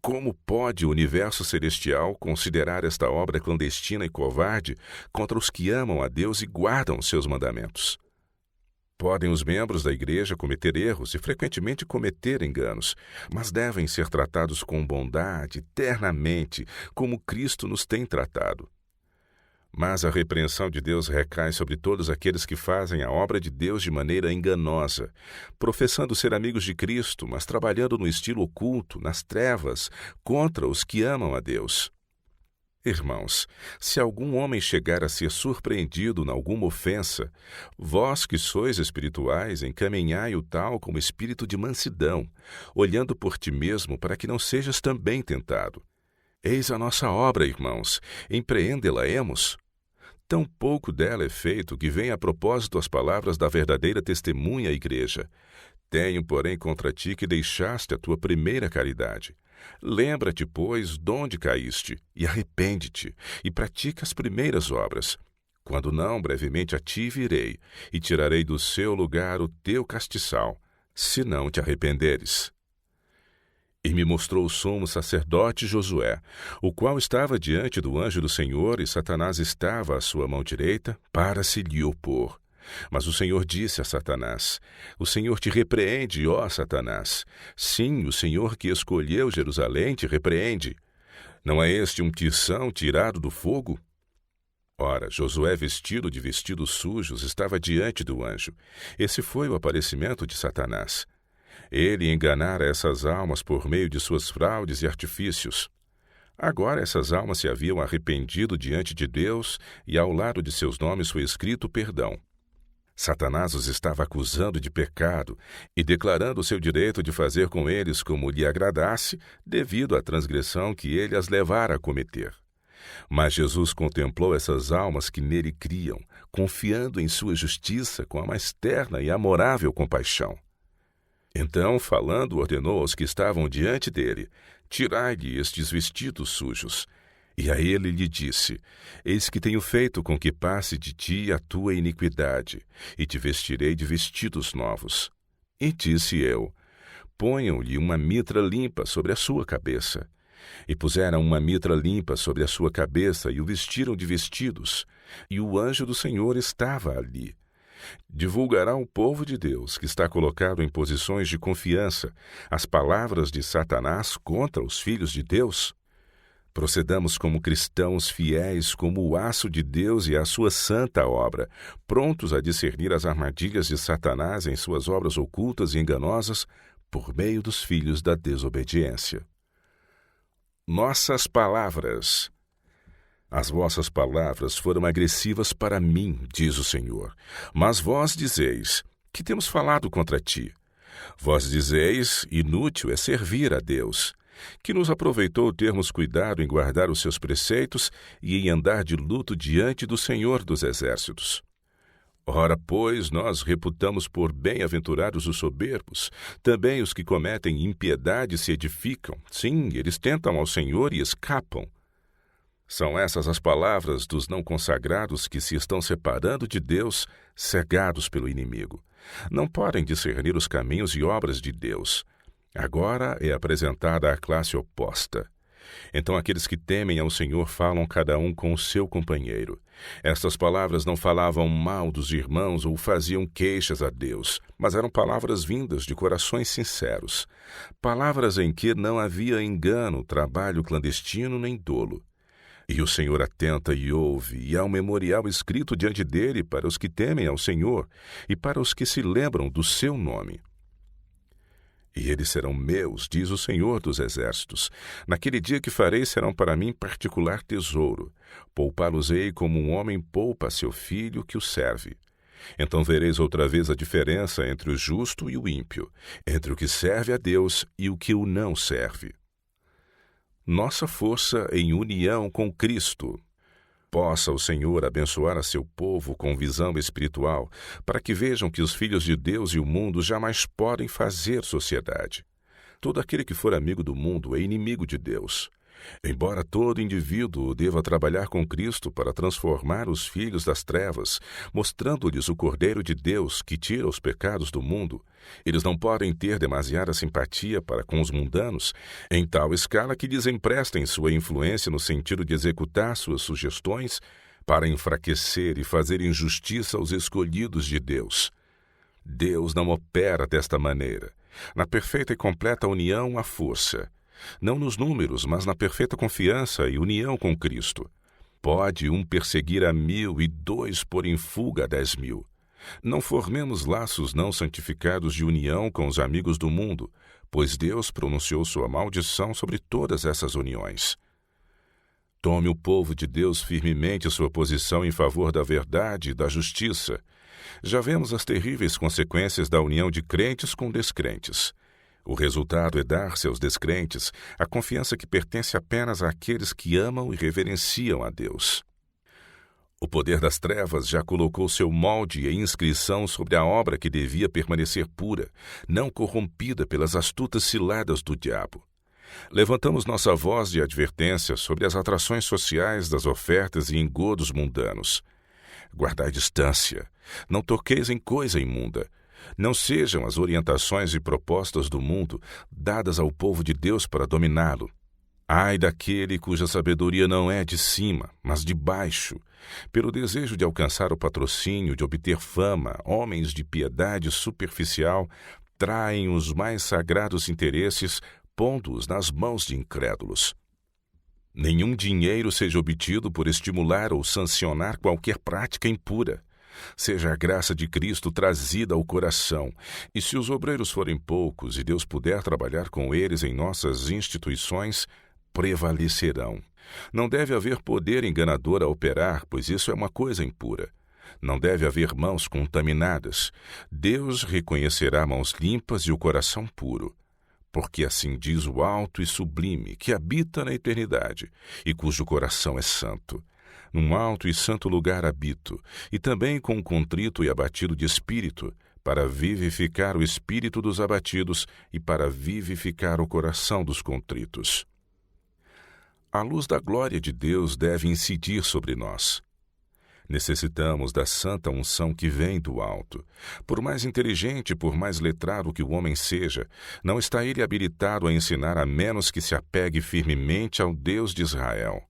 Como pode o universo celestial considerar esta obra clandestina e covarde contra os que amam a Deus e guardam seus mandamentos? Podem os membros da igreja cometer erros e frequentemente cometer enganos, mas devem ser tratados com bondade, ternamente, como Cristo nos tem tratado. Mas a repreensão de Deus recai sobre todos aqueles que fazem a obra de Deus de maneira enganosa, professando ser amigos de Cristo, mas trabalhando no estilo oculto, nas trevas, contra os que amam a Deus. Irmãos, se algum homem chegar a ser surpreendido em alguma ofensa, vós que sois espirituais, encaminhai o tal com espírito de mansidão, olhando por ti mesmo para que não sejas também tentado. Eis a nossa obra, irmãos, empreendê-la-emos. Tão pouco dela é feito que vem a propósito as palavras da verdadeira testemunha à igreja. Tenho, porém, contra ti que deixaste a tua primeira caridade. Lembra-te, pois, donde caíste, e arrepende-te, e pratica as primeiras obras. Quando não, brevemente a ti virei, e tirarei do seu lugar o teu castiçal, se não te arrependeres. E me mostrou o sumo sacerdote Josué, o qual estava diante do anjo do Senhor, e Satanás estava à sua mão direita, para se lhe opor. Mas o Senhor disse a Satanás: O Senhor te repreende, ó Satanás. Sim, o Senhor que escolheu Jerusalém te repreende. Não é este um tição tirado do fogo? Ora, Josué, vestido de vestidos sujos, estava diante do anjo. Esse foi o aparecimento de Satanás. Ele enganara essas almas por meio de suas fraudes e artifícios. Agora essas almas se haviam arrependido diante de Deus, e ao lado de seus nomes foi escrito perdão. Satanás os estava acusando de pecado e declarando o seu direito de fazer com eles como lhe agradasse, devido à transgressão que ele as levara a cometer. Mas Jesus contemplou essas almas que nele criam, confiando em sua justiça com a mais terna e amorável compaixão. Então, falando, ordenou aos que estavam diante dele: Tirai-lhe estes vestidos sujos. E a ele lhe disse: Eis que tenho feito com que passe de ti a tua iniquidade, e te vestirei de vestidos novos. E disse eu: Ponham-lhe uma mitra limpa sobre a sua cabeça. E puseram uma mitra limpa sobre a sua cabeça, e o vestiram de vestidos. E o anjo do Senhor estava ali. Divulgará ao povo de Deus, que está colocado em posições de confiança, as palavras de Satanás contra os filhos de Deus? Procedamos como cristãos fiéis, como o aço de Deus e a sua santa obra, prontos a discernir as armadilhas de Satanás em suas obras ocultas e enganosas, por meio dos filhos da desobediência. Nossas palavras. As vossas palavras foram agressivas para mim, diz o Senhor. Mas vós dizeis: que temos falado contra ti? Vós dizeis: inútil é servir a Deus. Que nos aproveitou termos cuidado em guardar os seus preceitos e em andar de luto diante do Senhor dos Exércitos. Ora, pois, nós reputamos por bem-aventurados os soberbos, também os que cometem impiedade se edificam. Sim, eles tentam ao Senhor e escapam. São essas as palavras dos não consagrados que se estão separando de Deus, cegados pelo inimigo. Não podem discernir os caminhos e obras de Deus. Agora é apresentada a classe oposta. Então aqueles que temem ao Senhor falam cada um com o seu companheiro. Estas palavras não falavam mal dos irmãos ou faziam queixas a Deus, mas eram palavras vindas de corações sinceros. Palavras em que não havia engano, trabalho clandestino nem dolo. E o Senhor atenta e ouve, e há um memorial escrito diante dele para os que temem ao Senhor e para os que se lembram do seu nome. E eles serão meus, diz o Senhor dos Exércitos. Naquele dia que farei serão para mim particular tesouro. Poupá-los-ei como um homem poupa seu filho que o serve. Então vereis outra vez a diferença entre o justo e o ímpio, entre o que serve a Deus e o que o não serve. Nossa força em união com Cristo. Possa o Senhor abençoar a seu povo com visão espiritual, para que vejam que os filhos de Deus e o mundo jamais podem fazer sociedade. Todo aquele que for amigo do mundo é inimigo de Deus. Embora todo indivíduo deva trabalhar com Cristo para transformar os filhos das trevas, mostrando-lhes o Cordeiro de Deus que tira os pecados do mundo, eles não podem ter demasiada simpatia para com os mundanos, em tal escala que lhes emprestem sua influência no sentido de executar suas sugestões para enfraquecer e fazer injustiça aos escolhidos de Deus. Deus não opera desta maneira. Na perfeita e completa união há força. Não nos números, mas na perfeita confiança e união com Cristo. Pode um perseguir a 1000 e 2 pôr em fuga a 10.000. Não formemos laços não santificados de união com os amigos do mundo, pois Deus pronunciou sua maldição sobre todas essas uniões. Tome o povo de Deus firmemente sua posição em favor da verdade e da justiça. Já vemos as terríveis consequências da união de crentes com descrentes. O resultado é dar-se aos descrentes a confiança que pertence apenas àqueles que amam e reverenciam a Deus. O poder das trevas já colocou seu molde e inscrição sobre a obra que devia permanecer pura, não corrompida pelas astutas ciladas do diabo. Levantamos nossa voz de advertência sobre as atrações sociais das ofertas e engodos mundanos. Guardai distância, não toqueis em coisa imunda. Não sejam as orientações e propostas do mundo dadas ao povo de Deus para dominá-lo. Ai daquele cuja sabedoria não é de cima, mas de baixo. Pelo desejo de alcançar o patrocínio, de obter fama, homens de piedade superficial traem os mais sagrados interesses, pondo-os nas mãos de incrédulos. Nenhum dinheiro seja obtido por estimular ou sancionar qualquer prática impura. Seja a graça de Cristo trazida ao coração, e se os obreiros forem poucos e Deus puder trabalhar com eles em nossas instituições, prevalecerão. Não deve haver poder enganador a operar, pois isso é uma coisa impura. Não deve haver mãos contaminadas. Deus reconhecerá mãos limpas e o coração puro. Porque assim diz o alto e sublime, que habita na eternidade, e cujo coração é santo. Num alto e santo lugar habito, e também com um contrito e abatido de espírito, para vivificar o espírito dos abatidos e para vivificar o coração dos contritos. A luz da glória de Deus deve incidir sobre nós. Necessitamos da santa unção que vem do alto. Por mais inteligente, por mais letrado que o homem seja, não está ele habilitado a ensinar a menos que se apegue firmemente ao Deus de Israel.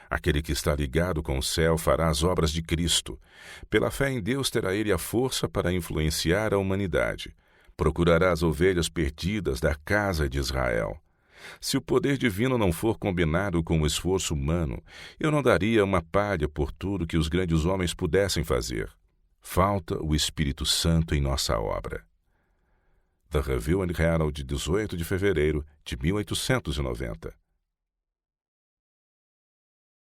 Aquele que está ligado com o céu fará as obras de Cristo. Pela fé em Deus terá ele a força para influenciar a humanidade. Procurará as ovelhas perdidas da casa de Israel. Se o poder divino não for combinado com o esforço humano, eu não daria uma palha por tudo que os grandes homens pudessem fazer. Falta o Espírito Santo em nossa obra. The Review and Herald, 18 de fevereiro de 1890.